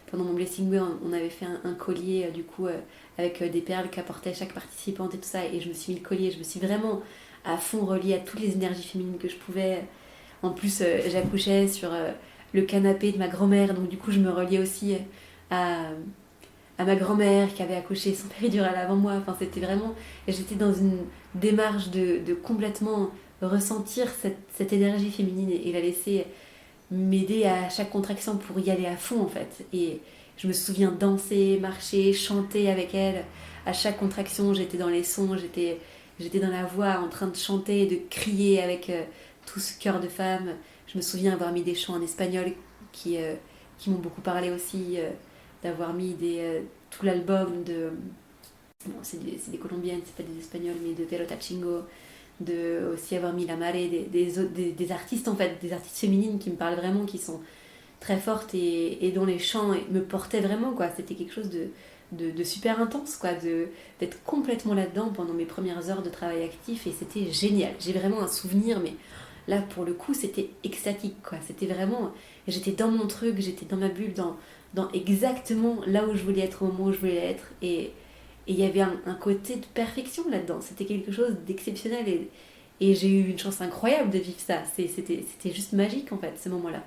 pendant mon Blessing Way, on avait fait un collier du coup avec des perles qu'apportait chaque participante et tout ça. Et je me suis mis le collier, je me suis vraiment à fond reliée à toutes les énergies féminines que je pouvais. En plus, j'accouchais sur le canapé de ma grand-mère, donc du coup, je me reliais aussi à, à ma grand-mère qui avait accouché son péridurale avant moi. Enfin, c'était vraiment. J'étais dans une démarche de complètement ressentir cette énergie féminine et la laisser m'aider à chaque contraction pour y aller à fond en fait. Et je me souviens danser, marcher, chanter avec elle. À chaque contraction, j'étais dans les sons, j'étais dans la voix en train de chanter, de crier avec tout ce cœur de femme. Je me souviens avoir mis des chants en espagnol qui m'ont beaucoup parlé aussi, d'avoir mis tout l'album de. Bon, c'est des colombiennes, c'est pas des espagnols, mais de Pelota Chingo, de aussi avoir mis la marée des artistes en fait, des artistes féminines qui me parlent vraiment, qui sont très fortes et dont les chants me portaient vraiment quoi. C'était quelque chose de super intense quoi, d'être complètement là-dedans pendant mes premières heures de travail actif et c'était génial. J'ai vraiment un souvenir, mais là pour le coup c'était extatique quoi. C'était vraiment, j'étais dans mon truc, j'étais dans ma bulle, dans exactement là où je voulais être au moment où je voulais être et il y avait un côté de perfection là-dedans. C'était quelque chose d'exceptionnel et j'ai eu une chance incroyable de vivre ça. C'était juste magique en fait, ce moment-là.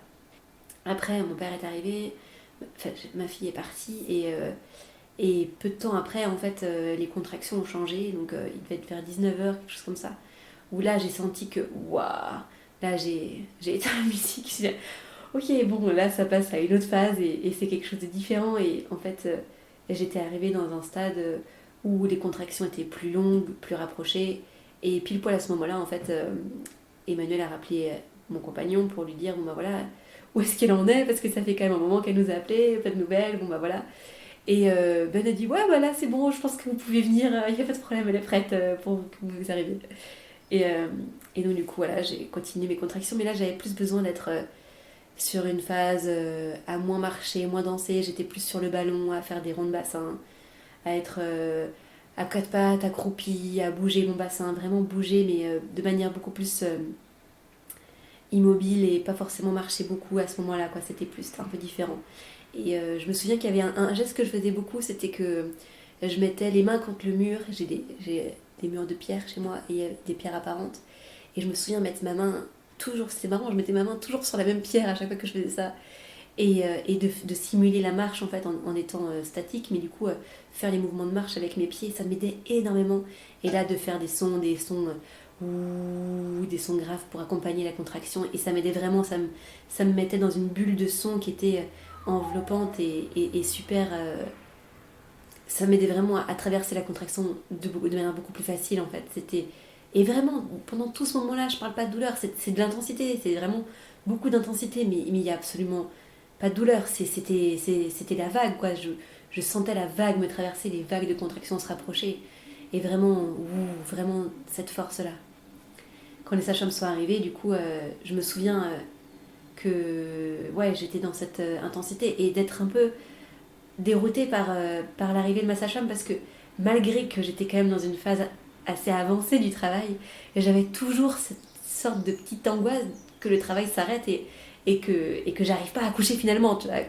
Après, mon père est arrivé, enfin, ma fille est partie et peu de temps après, en fait, les contractions ont changé. Donc, il devait être vers 19h, quelque chose comme ça. Où là, j'ai senti que, waouh, là, j'ai éteint la musique. J'ai dit, ok, bon, là, ça passe à une autre phase et c'est quelque chose de différent. Et en fait, j'étais arrivée dans un stade où les contractions étaient plus longues, plus rapprochées. Et pile poil à ce moment-là, en fait, Emmanuel a rappelé mon compagnon pour lui dire, bon, bah voilà, où est-ce qu'elle en est, parce que ça fait quand même un moment qu'elle nous a appelé, pas de nouvelles, bon, bah voilà. Et Ben a dit, ouais, bah là, c'est bon, je pense que vous pouvez venir, il n'y a pas de problème, elle est prête pour que vous arriviez. Et, euh, et donc, du coup, voilà, j'ai continué mes contractions, mais là, j'avais plus besoin d'être sur une phase à moins marcher, moins danser. J'étais plus sur le ballon, à faire des ronds de bassin, à être à quatre pattes, accroupie, à bouger mon bassin, vraiment bouger, mais de manière beaucoup plus immobile et pas forcément marcher beaucoup à ce moment-là, quoi. C'était un peu différent. Et je me souviens qu'il y avait un geste que je faisais beaucoup, c'était que je mettais les mains contre le mur. J'ai des murs de pierre chez moi et des pierres apparentes. Et je me souviens mettre ma main toujours, c'est marrant, je mettais ma main toujours sur la même pierre à chaque fois que je faisais ça. Et de simuler la marche en fait en étant statique, mais du coup faire les mouvements de marche avec mes pieds, ça m'aidait énormément. Et là de faire des sons ouh, des sons graves pour accompagner la contraction, et ça m'aidait vraiment, ça me mettait dans une bulle de son qui était enveloppante et super. Ça m'aidait vraiment à traverser la contraction de manière beaucoup plus facile en fait. Et vraiment, pendant tout ce moment-là, je parle pas de douleur, c'est de l'intensité, c'est vraiment beaucoup d'intensité, mais il y a absolument pas de douleur, c'était la vague, quoi. Je sentais la vague me traverser, les vagues de contraction se rapprocher. Et vraiment, vraiment cette force-là. Quand les sages-femmes sont arrivés, du coup, je me souviens que ouais, j'étais dans cette intensité et d'être un peu déroutée par l'arrivée de ma sage-femme parce que malgré que j'étais quand même dans une phase assez avancée du travail, j'avais toujours cette sorte de petite angoisse que le travail s'arrête et que j'arrive pas à accoucher finalement, tu vois,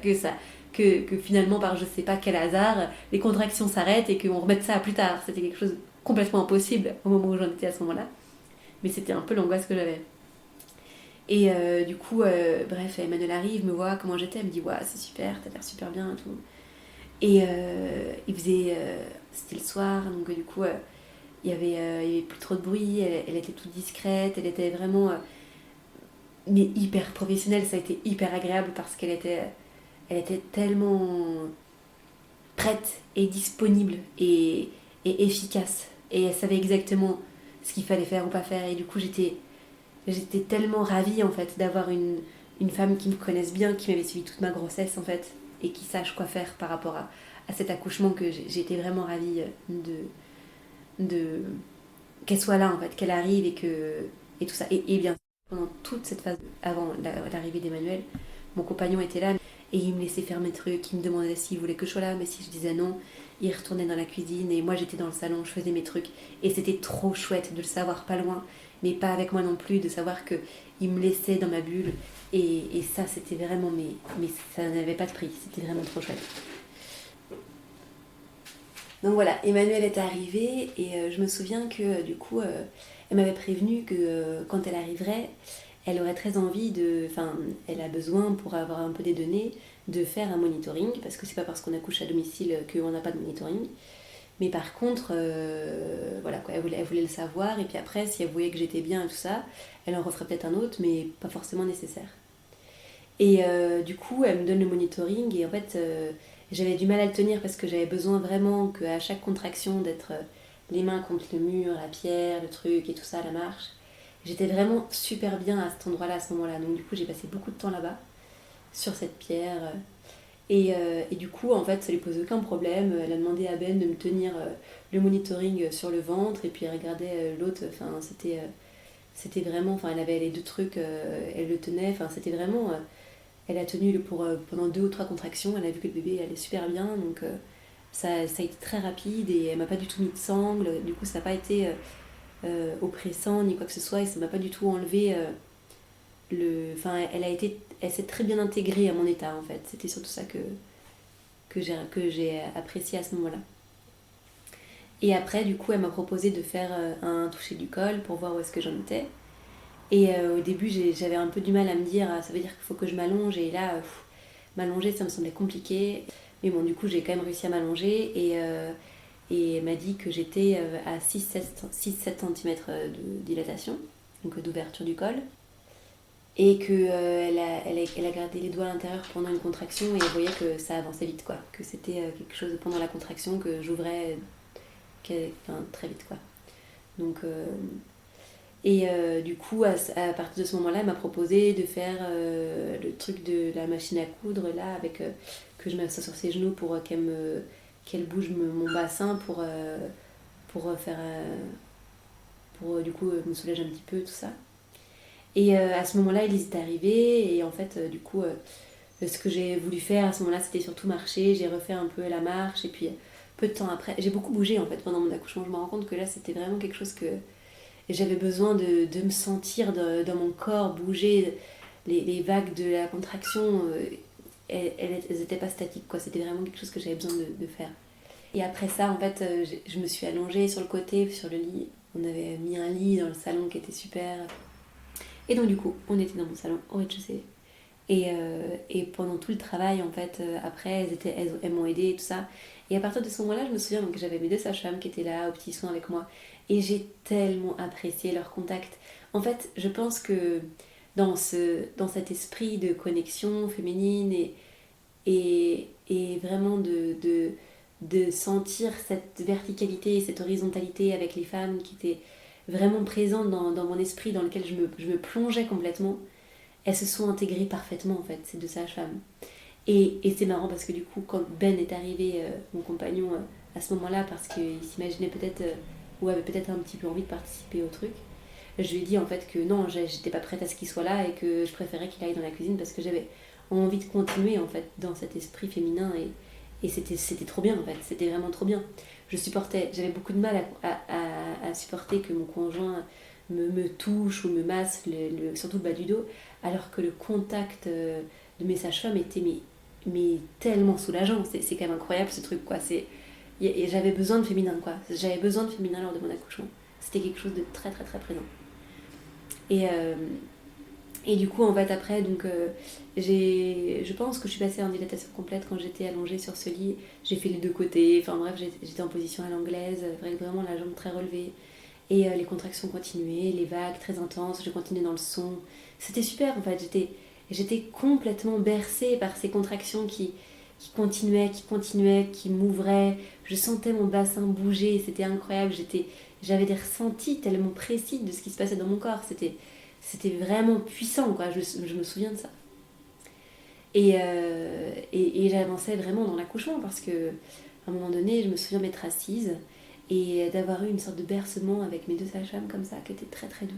que finalement par je sais pas quel hasard, les contractions s'arrêtent et qu'on remette ça à plus tard. C'était quelque chose de complètement impossible au moment où j'en étais à ce moment-là. Mais c'était un peu l'angoisse que j'avais. Et du coup, bref, Emmanuel arrive, me voit comment j'étais, elle me dit ouais, c'est super, t'as l'air super bien et tout. Et il faisait. C'était le soir, donc du coup, il y avait plus trop de bruit, elle était toute discrète, elle était vraiment. Mais hyper professionnelle, ça a été hyper agréable parce elle était tellement prête et disponible et efficace. Et elle savait exactement ce qu'il fallait faire ou pas faire. Et du coup, j'étais tellement ravie en fait d'avoir une femme qui me connaisse bien, qui m'avait suivi toute ma grossesse en fait, et qui sache quoi faire par rapport à cet accouchement que j'ai été vraiment ravie de qu'elle soit là en fait, qu'elle arrive et tout ça. Et bien pendant toute cette phase avant l'arrivée d'Emmanuel, mon compagnon était là Et il me laissait faire mes trucs, il me demandait s'il voulait que je sois là, mais si je disais non, il retournait dans la cuisine et moi j'étais dans le salon, je faisais mes trucs. Et c'était trop chouette de le savoir pas loin, mais pas avec moi non plus, de savoir que il me laissait dans ma bulle. Et ça, c'était vraiment, mais ça n'avait pas de prix, c'était vraiment trop chouette. Donc voilà, Emmanuelle est arrivée et je me souviens que du coup, elle m'avait prévenu que quand elle arriverait, elle aurait très envie de. Enfin, elle a besoin pour avoir un peu des données de faire un monitoring, parce que c'est pas parce qu'on accouche à domicile qu'on n'a pas de monitoring. Mais par contre, voilà quoi, elle voulait le savoir, et puis après, si elle voyait que j'étais bien et tout ça, elle en referait peut-être un autre, mais pas forcément nécessaire. Et du coup, elle me donne le monitoring, et en fait, j'avais du mal à le tenir parce que j'avais besoin vraiment qu'à chaque contraction d'être les mains contre le mur, la pierre, le truc et tout ça, la marche. J'étais vraiment super bien à cet endroit-là, à ce moment-là. Donc du coup, j'ai passé beaucoup de temps là-bas, sur cette pierre. Et du coup, en fait, ça lui pose aucun problème. Elle a demandé à Ben de me tenir le monitoring sur le ventre, et puis elle regardait l'autre. Enfin, c'était vraiment... Enfin, elle avait les deux trucs, elle le tenait. Enfin, c'était vraiment... Elle a tenu pendant 2 ou 3 contractions. Elle a vu que le bébé allait super bien. Donc ça a été très rapide, et elle m'a pas du tout mis de sangle. Du coup, ça n'a pas été oppressant ni quoi que ce soit. Et ça m'a pas du tout enlevé Enfin, elle s'est très bien intégrée à mon état, en fait. C'était surtout ça que j'ai apprécié à ce moment-là. Et après, du coup, elle m'a proposé de faire un toucher du col pour voir où est-ce que j'en étais. Et au début, j'avais un peu du mal à me dire, ça veut dire qu'il faut que je m'allonge. Et là, m'allonger, ça me semblait compliqué. Mais bon, du coup, j'ai quand même réussi à m'allonger. Et elle m'a dit que j'étais à 6-7 cm de dilatation, donc d'ouverture du col. Et qu'elle elle a gardé les doigts à l'intérieur pendant une contraction, et elle voyait que ça avançait vite, quoi. Que c'était quelque chose pendant la contraction que j'ouvrais très vite, quoi. Donc, du coup, à partir de ce moment-là, elle m'a proposé de faire le truc de la machine à coudre, là, avec que je m'assois sur ses genoux pour qu'elle bouge mon bassin pour faire... pour du coup me soulager un petit peu, tout ça. Et à ce moment-là, Elise est arrivée, et en fait, du coup, ce que j'ai voulu faire à ce moment-là, c'était surtout marcher. J'ai refait un peu la marche, et puis peu de temps après, j'ai beaucoup bougé en fait pendant mon accouchement. Je me rends compte que là, c'était vraiment quelque chose que j'avais besoin de me sentir dans mon corps bouger. Les vagues de la contraction, elles n'étaient pas statiques, quoi. C'était vraiment quelque chose que j'avais besoin de faire. Et après ça, en fait, je me suis allongée sur le côté, sur le lit. On avait mis un lit dans le salon qui était super. Et donc du coup, on était dans mon salon au rez-de-chaussée. Et pendant tout le travail, en fait, après, elles m'ont aidée et tout ça. Et à partir de ce moment-là, je me souviens que j'avais mes 2 sages-femmes qui étaient là, aux petits soins avec moi. Et j'ai tellement apprécié leur contact. En fait, je pense que dans cet esprit de connexion féminine, et vraiment de sentir cette verticalité et cette horizontalité avec les femmes qui étaient vraiment présentes dans mon esprit, dans lequel je me plongeais complètement, elles se sont intégrées parfaitement, en fait, ces 2 sages-femmes. Et c'est marrant parce que du coup, quand Ben est arrivé, mon compagnon, à ce moment-là, parce qu'il s'imaginait peut-être, ou avait peut-être un petit peu envie de participer au truc, je lui ai dit en fait que non, j'étais pas prête à ce qu'il soit là, et que je préférais qu'il aille dans la cuisine parce que j'avais envie de continuer, en fait, dans cet esprit féminin. Et c'était trop bien, en fait, c'était vraiment trop bien. J'avais beaucoup de mal à supporter que mon conjoint me touche ou me masse, surtout le bas du dos, alors que le contact de mes sages-femmes était mais tellement soulageant. C'est quand même incroyable, ce truc, quoi. Et j'avais besoin de féminin, quoi. J'avais besoin de féminin lors de mon accouchement. C'était quelque chose de très très très présent. Et, et du coup, en fait, après, donc, je pense que je suis passée en dilatation complète quand j'étais allongée sur ce lit. J'ai fait les 2 côtés, enfin bref, j'étais en position à l'anglaise, avec vraiment la jambe très relevée. Et les contractions continuaient, les vagues très intenses, je continuais dans le son. C'était super, en fait. J'étais complètement bercée par ces contractions qui continuaient, qui m'ouvraient. Je sentais mon bassin bouger, c'était incroyable. J'avais des ressentis tellement précis de ce qui se passait dans mon corps. C'était vraiment puissant, quoi. Je me souviens de ça. Et j'avançais vraiment dans l'accouchement parce que à un moment donné, je me souviens m'être assise et d'avoir eu une sorte de bercement avec mes 2 sages-femmes comme ça, qui était très très doux.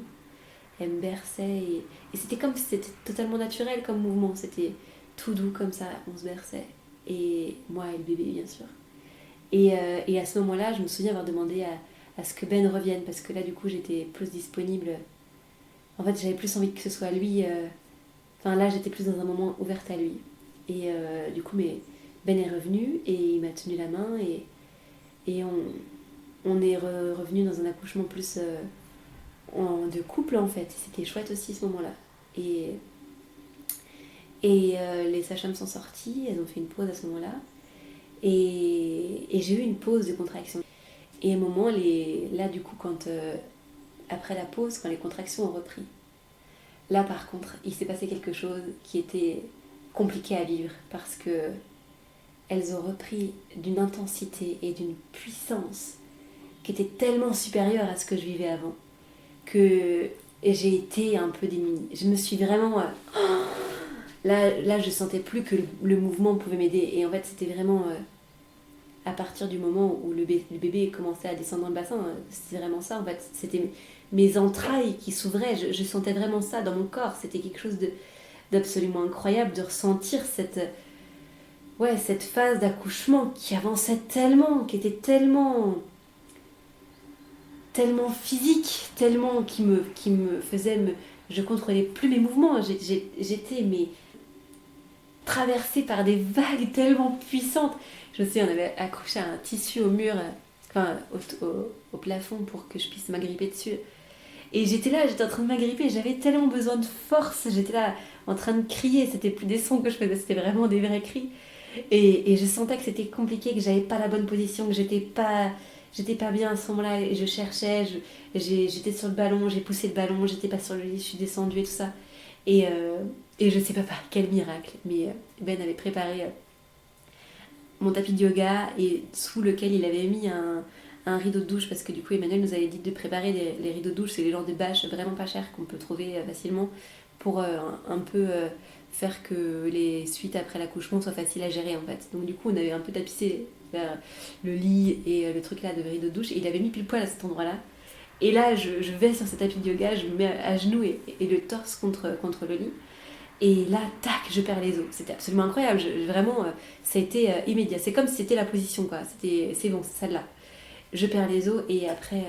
Elles me berçaient, et c'était comme si c'était totalement naturel comme mouvement. C'était tout doux comme ça, on se berçait. Et moi et le bébé, bien sûr. Et à ce moment-là, je me souviens avoir demandé à ce que Ben revienne, parce que là, du coup, j'étais plus disponible. En fait, j'avais plus envie que ce soit lui. Enfin, là, j'étais plus dans un moment ouvert à lui. Et du coup, Ben est revenu et il m'a tenu la main et on est revenu dans un accouchement plus de couple, en fait. C'était chouette aussi ce moment-là. Et, les sages-femmes sont sorties, elles ont fait une pause à ce moment-là. Et j'ai eu une pause de contraction. Et à un moment, là, du coup, après la pause, quand les contractions ont repris, là, par contre, il s'est passé quelque chose qui était compliqué à vivre parce que elles ont repris d'une intensité et d'une puissance qui était tellement supérieure à ce que je vivais avant que j'ai été un peu démunie. Je me suis vraiment... là, je sentais plus que le mouvement pouvait m'aider. Et en fait, c'était vraiment... à partir du moment où le bébé commençait à descendre dans le bassin, c'était vraiment ça en fait. C'était mes entrailles qui s'ouvraient, je sentais vraiment ça dans mon corps. C'était quelque chose d'absolument incroyable de ressentir cette phase d'accouchement qui avançait tellement, qui était tellement physique, tellement qui me faisait... Je contrôlais plus mes mouvements, j'étais traversée par des vagues tellement puissantes. Je sais, on avait accroché un tissu au mur, au plafond pour que je puisse m'agripper dessus. Et j'étais en train de m'agripper, j'avais tellement besoin de force, j'étais là en train de crier, c'était plus des sons que je faisais, c'était vraiment des vrais cris. Et je sentais que c'était compliqué, que j'avais pas la bonne position, que j'étais pas bien à ce moment-là, et je cherchais, j'étais sur le ballon, j'ai poussé le ballon, j'étais pas sur le lit, je suis descendue et tout ça. Et, euh, et je sais pas par quel miracle, mais Ben avait préparé mon tapis de yoga et sous lequel il avait mis un rideau de douche parce que du coup Emmanuel nous avait dit de préparer les rideaux de douche, c'est les genres de bâches vraiment pas chers qu'on peut trouver facilement pour un peu faire que les suites après l'accouchement soient faciles à gérer en fait. Donc du coup on avait un peu tapissé vers le lit et le truc là de rideau de douche et il avait mis pile poil à cet endroit là. Et là je vais sur ce tapis de yoga, je me mets à genoux et le torse contre le lit. Et là, tac, je perds les os. C'était absolument incroyable. Vraiment, ça a été immédiat. C'est comme si c'était la position, quoi. C'est bon, c'est celle-là. Je perds les os et après,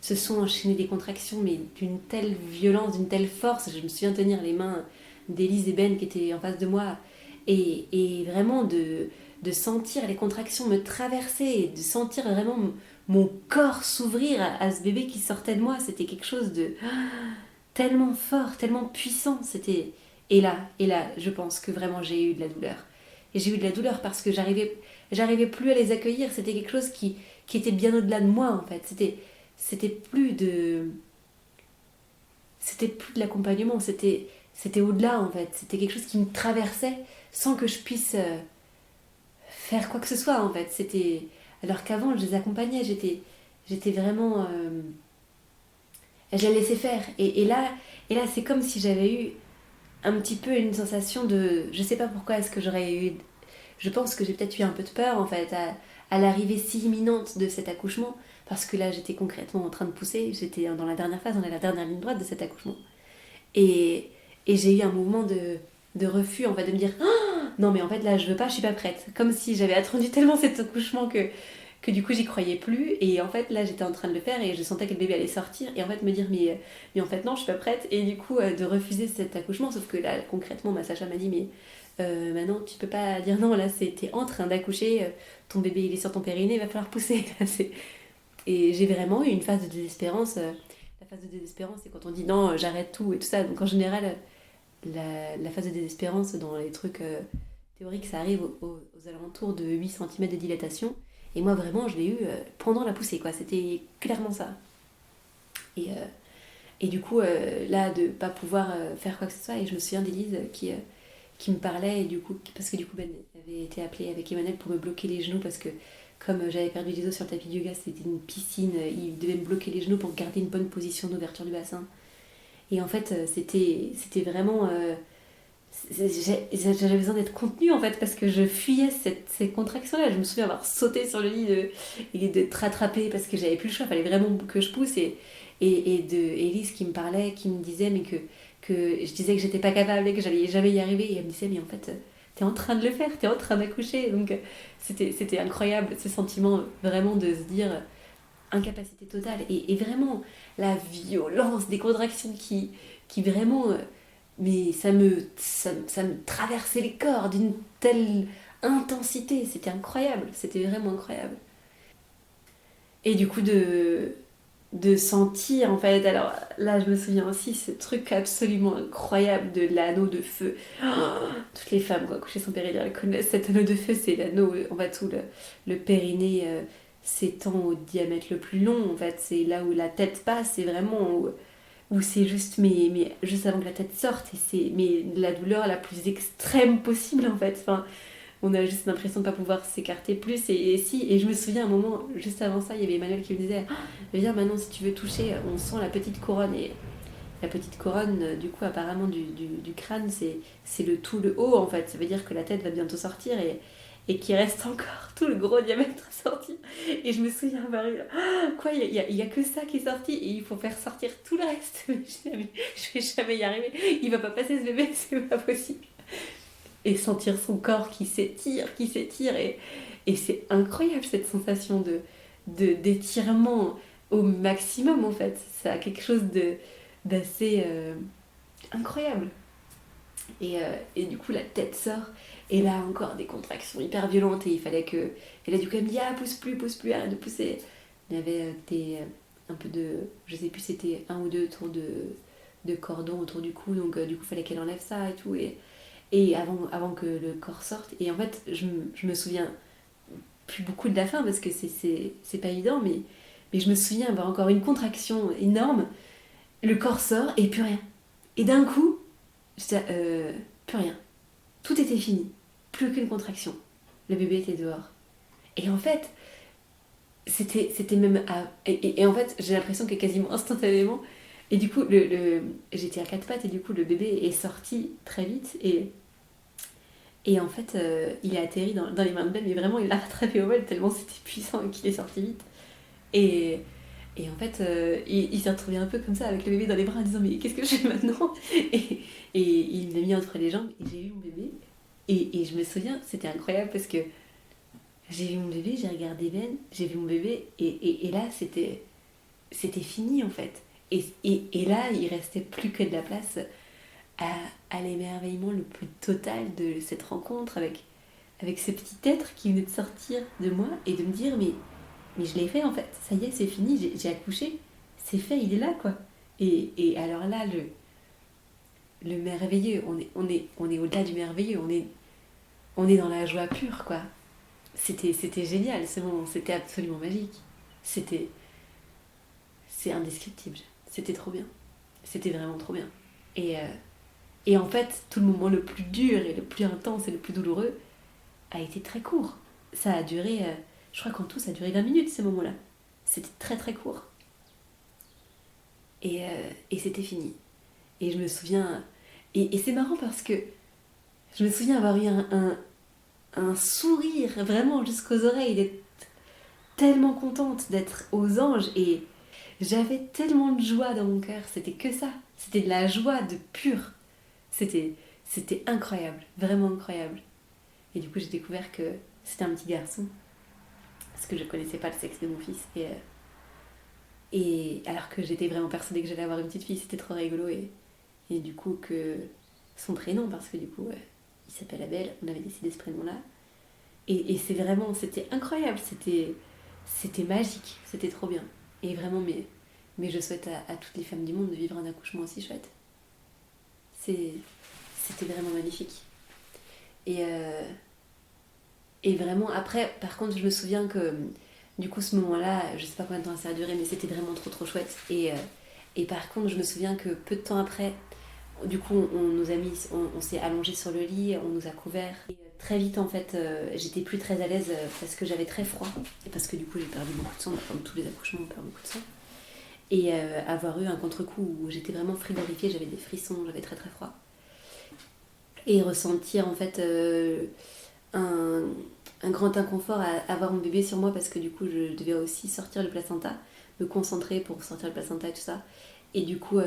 se sont enchaînées des contractions, mais d'une telle violence, d'une telle force. Je me souviens tenir les mains d'Élise et Ben qui étaient en face de moi et vraiment de sentir les contractions me traverser et de sentir vraiment mon corps s'ouvrir à ce bébé qui sortait de moi. C'était quelque chose de tellement fort, tellement puissant. Et là, je pense que vraiment j'ai eu de la douleur. Et j'ai eu de la douleur parce que j'arrivais plus à les accueillir. C'était quelque chose qui était bien au-delà de moi en fait. C'était plus de, c'était plus de l'accompagnement. C'était au-delà en fait. C'était quelque chose qui me traversait sans que je puisse faire quoi que ce soit en fait. Alors qu'avant je les accompagnais. J'étais vraiment, je les laissais faire. Et là, c'est comme si j'avais eu un petit peu une sensation de... Je sais pas pourquoi est-ce que j'aurais eu... Je pense que j'ai peut-être eu un peu de peur en fait à l'arrivée si imminente de cet accouchement parce que là j'étais concrètement en train de pousser, j'étais dans la dernière phase, on est à la dernière ligne droite de cet accouchement. Et, et j'ai eu un mouvement de refus en fait, de me dire oh, non mais en fait là je veux pas, je suis pas prête. Comme si j'avais attendu tellement cet accouchement que du coup j'y croyais plus et en fait là j'étais en train de le faire et je sentais que le bébé allait sortir et en fait me dire mais en fait non je suis pas prête et du coup de refuser cet accouchement sauf que là concrètement ma sage-femme m'a dit mais maintenant tu peux pas dire non là t'es en train d'accoucher ton bébé il est sur ton périnée il va falloir pousser. Et j'ai vraiment eu une phase de désespérance la phase de désespérance c'est quand on dit non j'arrête tout et tout ça donc en général la phase de désespérance dans les trucs théoriques ça arrive aux alentours de 8 cm de dilatation. Et moi, vraiment, je l'ai eu pendant la poussée, quoi. C'était clairement ça. Et du coup, là, de pas pouvoir faire quoi que ce soit, et je me souviens d'Élise qui me parlait, et du coup, parce que du coup, Ben avait été appelé avec Emmanuel pour me bloquer les genoux, parce que comme j'avais perdu les os sur le tapis de yoga, c'était une piscine, il devait me bloquer les genoux pour garder une bonne position d'ouverture du bassin. Et en fait, c'était vraiment... j'avais besoin d'être contenue en fait parce que je fuyais ces contractions là. Je me souviens avoir sauté sur le lit et d'être rattrapée parce que j'avais plus le choix, il fallait vraiment que je pousse et de Élise qui me parlait, qui me disait mais que je disais que j'étais pas capable et que j'allais jamais y arriver et elle me disait mais en fait t'es en train de le faire, t'es en train d'accoucher. Donc c'était incroyable ce sentiment vraiment de se dire incapacité totale. Et vraiment la violence des contractions qui vraiment... mais ça me traversait les corps d'une telle intensité. C'était incroyable, c'était vraiment incroyable. Et du coup de sentir en fait, alors là je me souviens aussi ce truc absolument incroyable de l'anneau de feu. Oh, toutes les femmes qui ont accouché sans péridurale connaissent cet anneau de feu, c'est l'anneau en fait où le périnée s'étend au diamètre le plus long, en fait c'est là où la tête passe, c'est vraiment où c'est juste mais juste avant que la tête sorte et c'est mais la douleur la plus extrême possible en fait, enfin on a juste l'impression de ne pas pouvoir s'écarter plus. Et je me souviens un moment, juste avant ça, il y avait Emmanuel qui me disait ah, viens maintenant, si tu veux toucher, on sent la petite couronne. Et la petite couronne, du coup, apparemment, du crâne, c'est le tout le haut, en fait. Ça veut dire que la tête va bientôt sortir et qu'il reste encore tout le gros diamètre à sortir. Et je me souviens, Marie, ah, quoi, il y a que ça qui est sorti et il faut faire sortir tout le reste. Je vais jamais y arriver. Il va pas passer ce bébé, c'est pas possible. Et sentir son corps qui s'étire. Et c'est incroyable cette sensation d'étirement au maximum en fait. Ça a quelque chose d'assez incroyable. Et du coup la tête sort et là encore des contractions hyper violentes et il fallait que... Et là du coup elle me dit ah pousse plus, arrête de pousser. Il y avait un peu de... Je sais plus c'était un ou deux tours de cordon autour du cou donc du coup il fallait qu'elle enlève ça et tout et avant que le corps sorte. Et en fait, je me souviens plus beaucoup de la fin parce que c'est pas évident, mais je me souviens avoir encore une contraction énorme. Le corps sort et plus rien. Et d'un coup, j'étais, plus rien. Tout était fini. Plus qu'une contraction. Le bébé était dehors. Et en fait, c'était même... et en fait, j'ai l'impression que quasiment instantanément... Et du coup, j'étais à quatre pattes et du coup, le bébé est sorti très vite et en fait, il a atterri dans les mains de Ben, mais vraiment, il l'a rattrapé au vol tellement c'était puissant et qu'il est sorti vite. Et, et en fait, il s'est retrouvé un peu comme ça avec le bébé dans les bras en disant mais qu'est-ce que je fais maintenant et il l'a mis entre les jambes et j'ai vu mon bébé. Et je me souviens, c'était incroyable parce que j'ai vu mon bébé, j'ai regardé Ben, j'ai vu mon bébé et là, c'était fini en fait. Et là, il restait plus que de la place à l'émerveillement le plus total de cette rencontre avec ce petit être qui venait de sortir de moi et de me dire mais je l'ai fait en fait, ça y est, c'est fini, j'ai accouché, c'est fait, il est là quoi. Et alors là, le merveilleux, on est au-delà du merveilleux, on est dans la joie pure quoi. C'était génial ce moment, c'était absolument magique. C'était, c'est indescriptible, c'était trop bien, c'était vraiment trop bien. Et, euh, Et en fait, tout le moment le plus dur et le plus intense et le plus douloureux a été très court. Ça a duré, je crois qu'en tout, ça a duré 20 minutes ces moments-là. C'était très très court. Et c'était fini. Et je me souviens. Et c'est marrant parce que je me souviens avoir eu un sourire vraiment jusqu'aux oreilles, d'être tellement contente d'être aux anges. Et j'avais tellement de joie dans mon cœur. C'était que ça. C'était de la joie de pure. C'était, c'était incroyable. Vraiment incroyable. Et du coup, j'ai découvert que c'était un petit garçon. Parce que je connaissais pas le sexe de mon fils. Et alors que j'étais vraiment persuadée que j'allais avoir une petite fille, c'était trop rigolo. Et du coup, que son prénom, parce que du coup, il s'appelle Abel, on avait décidé ce prénom-là. Et c'est vraiment, c'était incroyable. C'était magique. C'était trop bien. Et vraiment, mais je souhaite à toutes les femmes du monde de vivre un accouchement aussi chouette. C'est, c'était vraiment magnifique. Et, euh, Et vraiment, après, par contre, je me souviens que du coup, ce moment-là, je sais pas combien de temps ça a duré, mais c'était vraiment trop trop chouette. Et par contre, je me souviens que peu de temps après, du coup, on nous a mis, on s'est allongé sur le lit, on nous a couverts. Et très vite, en fait, j'étais plus très à l'aise parce que j'avais très froid. Et parce que du coup, j'ai perdu beaucoup de sang, comme tous les accouchements, on perd beaucoup de sang. Et avoir eu un contre-coup où j'étais vraiment frigorifiée, j'avais des frissons, j'avais très très froid. Et ressentir en fait un, un grand inconfort à avoir mon bébé sur moi parce que du coup je devais aussi sortir le placenta, me concentrer pour sortir le placenta et tout ça. Et du coup,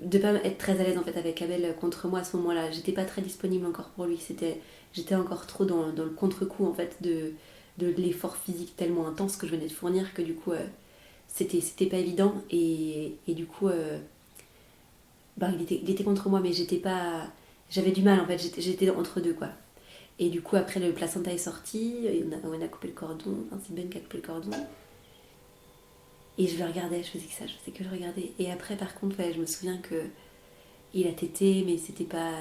de pas être très à l'aise en fait avec Abel contre moi à ce moment-là. J'étais pas très disponible encore pour lui. J'étais encore trop dans le contre-coup en fait de l'effort physique tellement intense que je venais de fournir que du coup c'était pas évident et du coup ben, il était contre moi mais j'étais pas j'avais du mal en fait j'étais entre deux quoi. Et du coup après le placenta est sorti, on a coupé le cordon, enfin c'est Ben qui a coupé le cordon. Et je le regardais, je faisais que ça, je faisais que je regardais. Et après, par contre, ouais, je me souviens que il a tété, mais c'était pas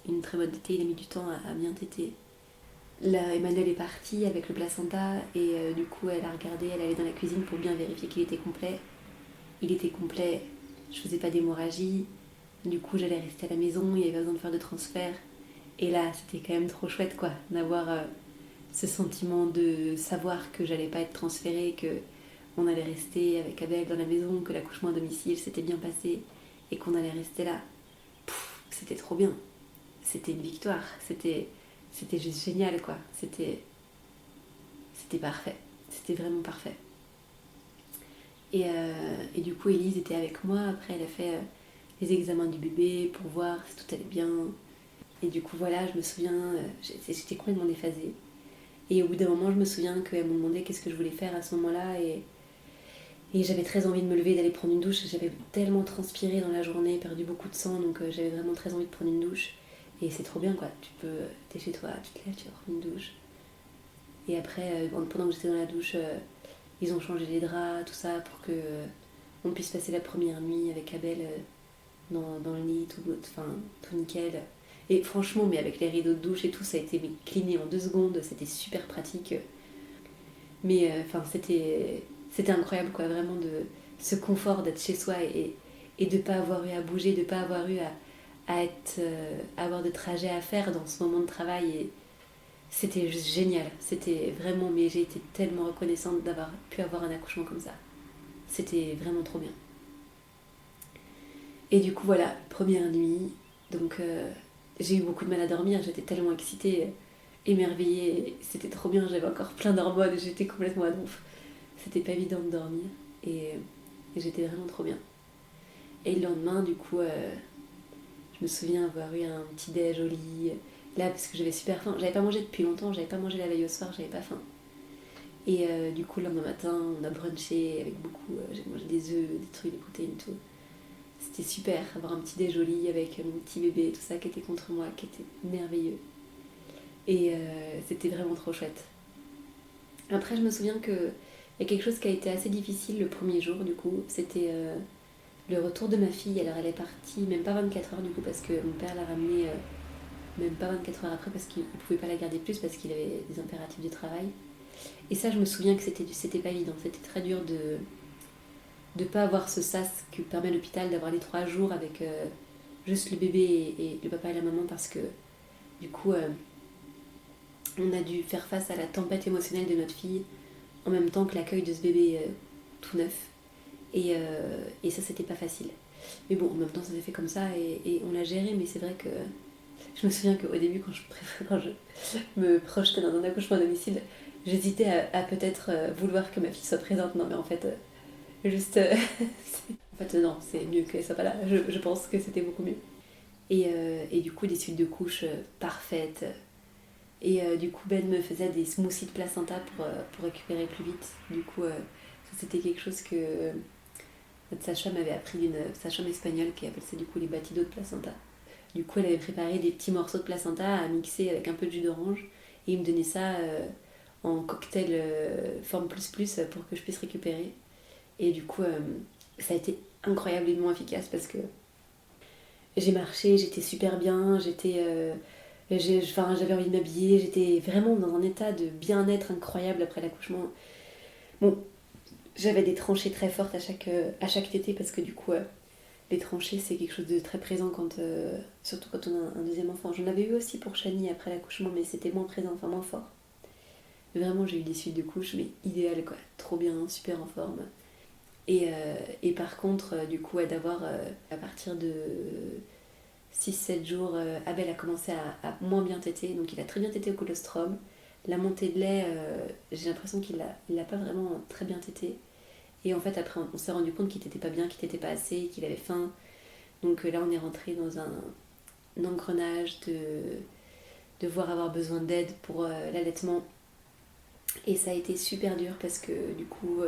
une très bonne tétée, il a mis du temps à bien téter. Là, Emmanuel est parti avec le placenta et du coup, elle a regardé, elle allait dans la cuisine pour bien vérifier qu'il était complet. Il était complet, je faisais pas d'hémorragie. Du coup, j'allais rester à la maison, il y avait pas besoin de faire de transfert. Et là, c'était quand même trop chouette, quoi, d'avoir ce sentiment de savoir que j'allais pas être transférée, que on allait rester avec Abel dans la maison, que l'accouchement à domicile s'était bien passé et qu'on allait rester là. C'était trop bien. C'était une victoire. C'était juste génial, quoi. C'était parfait. C'était vraiment parfait. Et du coup, Elise était avec moi. Après, elle a fait les examens du bébé pour voir si tout allait bien. Et du coup, voilà, je me souviens, j'étais complètement déphasée. Et au bout d'un moment, je me souviens qu'elle m'a demandé qu'est-ce que je voulais faire à ce moment-là. Et j'avais très envie de me lever, d'aller prendre une douche. J'avais tellement transpiré dans la journée, perdu beaucoup de sang, donc j'avais vraiment très envie de prendre une douche. Et c'est trop bien quoi, t'es chez toi, tu te lèves, tu vas prendre une douche. Et après, pendant que j'étais dans la douche, ils ont changé les draps, tout ça, pour que on puisse passer la première nuit avec Abel dans le lit, tout nickel. Et franchement, mais avec les rideaux de douche et tout, ça a été cliné en 2 secondes, c'était super pratique. Mais c'était incroyable, quoi, vraiment, de ce confort d'être chez soi et de ne pas avoir eu à bouger, de ne pas avoir eu à avoir de trajets à faire dans ce moment de travail. Et c'était juste génial. C'était vraiment, mais j'ai été tellement reconnaissante d'avoir pu avoir un accouchement comme ça. C'était vraiment trop bien. Et du coup, voilà, première nuit. Donc, j'ai eu beaucoup de mal à dormir. J'étais tellement excitée, émerveillée. C'était trop bien. J'avais encore plein d'hormones. J'étais complètement à donf. C'était pas évident de dormir. Et j'étais vraiment trop bien. Et le lendemain, du coup, je me souviens avoir eu un petit déj au lit. Là, parce que j'avais super faim. J'avais pas mangé depuis longtemps. J'avais pas mangé la veille au soir. J'avais pas faim. Et du coup, le lendemain matin, on a brunché avec beaucoup. J'ai mangé des œufs, des trucs, des protéines, tout. C'était super, avoir un petit déj au lit avec mon petit bébé, tout ça qui était contre moi, qui était merveilleux. Et c'était vraiment trop chouette. Après, je me souviens qu'il y a quelque chose qui a été assez difficile le premier jour, du coup. C'était le retour de ma fille. Alors, elle est partie même pas 24 heures, du coup, parce que mon père l'a ramenée même pas 24 heures après, parce qu'il ne pouvait pas la garder plus, parce qu'il avait des impératifs de travail. Et ça, je me souviens que c'était pas évident. C'était très dur de ne pas avoir ce sas que permet l'hôpital, d'avoir les 3 jours avec juste le bébé et le papa et la maman, parce que du coup, on a dû faire face à la tempête émotionnelle de notre fille en même temps que l'accueil de ce bébé tout neuf. Et ça, c'était pas facile. Mais bon, en même temps, ça s'est fait comme ça et on l'a géré, mais c'est vrai que je me souviens qu'au début, quand je me projetais dans un accouchement à domicile, j'hésitais à peut-être vouloir que ma fille soit présente. Non, mais en fait, juste. En fait, non, c'est mieux qu'elle soit pas là. Je pense que c'était beaucoup mieux. Et du coup, des suites de couches parfaites. Et du coup, Ben me faisait des smoothies de placenta pour récupérer plus vite. Du coup, ça, c'était quelque chose que notre sage-femme avait appris d'une sage-femme espagnole qui appelle ça du coup les batidos de placenta. Du coup, elle avait préparé des petits morceaux de placenta à mixer avec un peu de jus d'orange. Et il me donnait ça en cocktail forme plus plus pour que je puisse récupérer. Et du coup, ça a été incroyablement efficace parce que j'ai marché, j'étais super bien, j'avais envie de m'habiller, j'étais vraiment dans un état de bien-être incroyable après l'accouchement. Bon, j'avais des tranchées très fortes à chaque tétée parce que du coup, les tranchées c'est quelque chose de très présent surtout quand on a un deuxième enfant. J'en avais eu aussi pour Shani après l'accouchement, mais c'était moins présent, enfin moins fort. Mais vraiment, j'ai eu des suites de couches, mais idéales quoi, trop bien, super en forme. Et par contre, du coup, d'avoir à partir de 6-7 jours, Abel a commencé à moins bien téter, donc il a très bien tété au colostrum. La montée de lait, j'ai l'impression qu'il l'a pas vraiment très bien tété. Et en fait, après, on s'est rendu compte qu'il t'était pas bien, qu'il t'était pas assez, qu'il avait faim. Donc là, on est rentré dans un engrenage de devoir avoir besoin d'aide pour l'allaitement. Et ça a été super dur parce que du coup,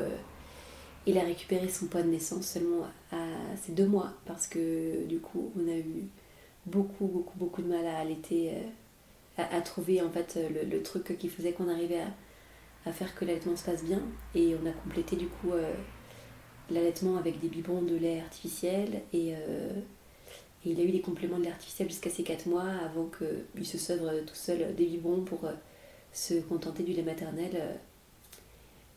il a récupéré son poids de naissance seulement à ses 2 mois parce que du coup, on a eu beaucoup de mal à allaiter, à trouver en fait le truc qui faisait qu'on arrivait à faire que l'allaitement se passe bien. Et on a complété du coup l'allaitement avec des biberons de lait artificiel et il a eu des compléments de lait artificiel jusqu'à ses 4 mois avant qu'il se sevre tout seul des biberons pour se contenter du lait maternel.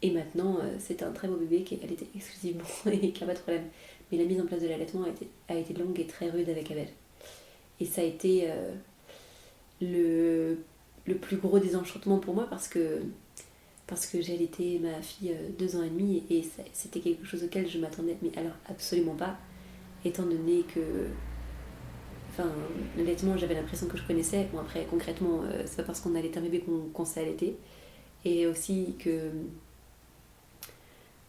Et maintenant, c'est un très beau bébé qui est allaité exclusivement et qui n'a pas de problème. Mais la mise en place de l'allaitement a été longue et très rude avec Abel. Et ça a été le plus gros désenchantement pour moi parce que j'ai allaité ma fille 2 ans et demi et c'était quelque chose auquel je m'attendais, mais alors absolument pas, étant donné que enfin, l'allaitement, j'avais l'impression que je connaissais. Bon, après, concrètement, c'est pas parce qu'on allait un bébé qu'on sait allaiter. Et aussi que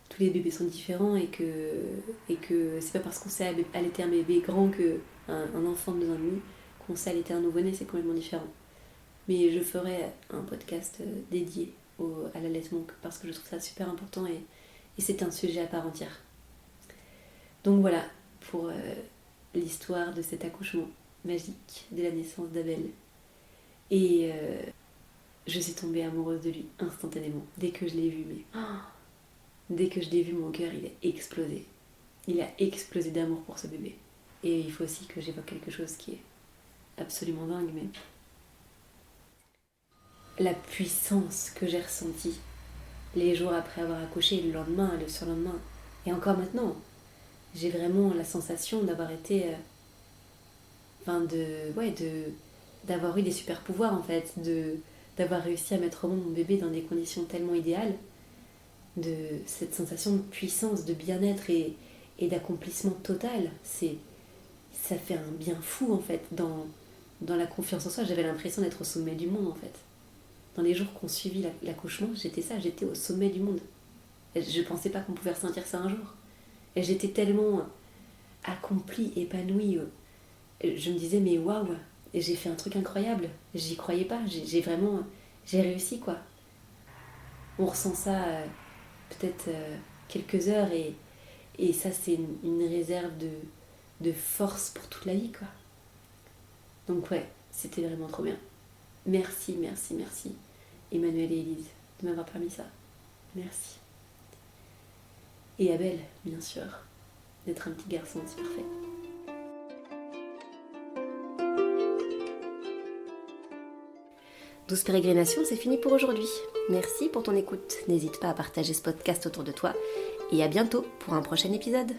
tous les bébés sont différents et que c'est pas parce qu'on sait allaiter un bébé grand qu'un enfant de 2 ans et demi qu'on sait allaiter un nouveau-né, c'est complètement différent. Mais je ferai un podcast dédié à l'allaitement parce que je trouve ça super important et c'est un sujet à part entière. Donc voilà pour l'histoire de cet accouchement magique de la naissance d'Abel. Et je suis tombée amoureuse de lui instantanément. Dès que je l'ai vu, dès que je l'ai vu, mon cœur il a explosé. Il a explosé d'amour pour ce bébé. Et il faut aussi que j'évoque quelque chose qui est absolument dingue, mais la puissance que j'ai ressentie les jours après avoir accouché, le lendemain, le surlendemain, et encore maintenant, j'ai vraiment la sensation d'avoir été d'avoir eu des super pouvoirs en fait, d'avoir réussi à mettre au monde mon bébé dans des conditions tellement idéales, de cette sensation de puissance, de bien-être et d'accomplissement total. Ça fait un bien fou en fait dans la confiance en soi. J'avais l'impression d'être au sommet du monde en fait. Dans les jours qu'on suivit l'accouchement, j'étais au sommet du monde. Je pensais pas qu'on pouvait ressentir ça un jour. Et j'étais tellement accomplie, épanouie. Je me disais mais waouh, j'ai fait un truc incroyable. J'y croyais pas. J'ai réussi quoi. On ressent ça peut-être quelques heures et ça c'est une réserve de force pour toute la vie quoi. Donc ouais, c'était vraiment trop bien. Merci Emmanuel et Élise de m'avoir permis ça. Merci. Et Abel, bien sûr, d'être un petit garçon aussi parfait. Douce Pérégrination, c'est fini pour aujourd'hui. Merci pour ton écoute. N'hésite pas à partager ce podcast autour de toi. Et à bientôt pour un prochain épisode.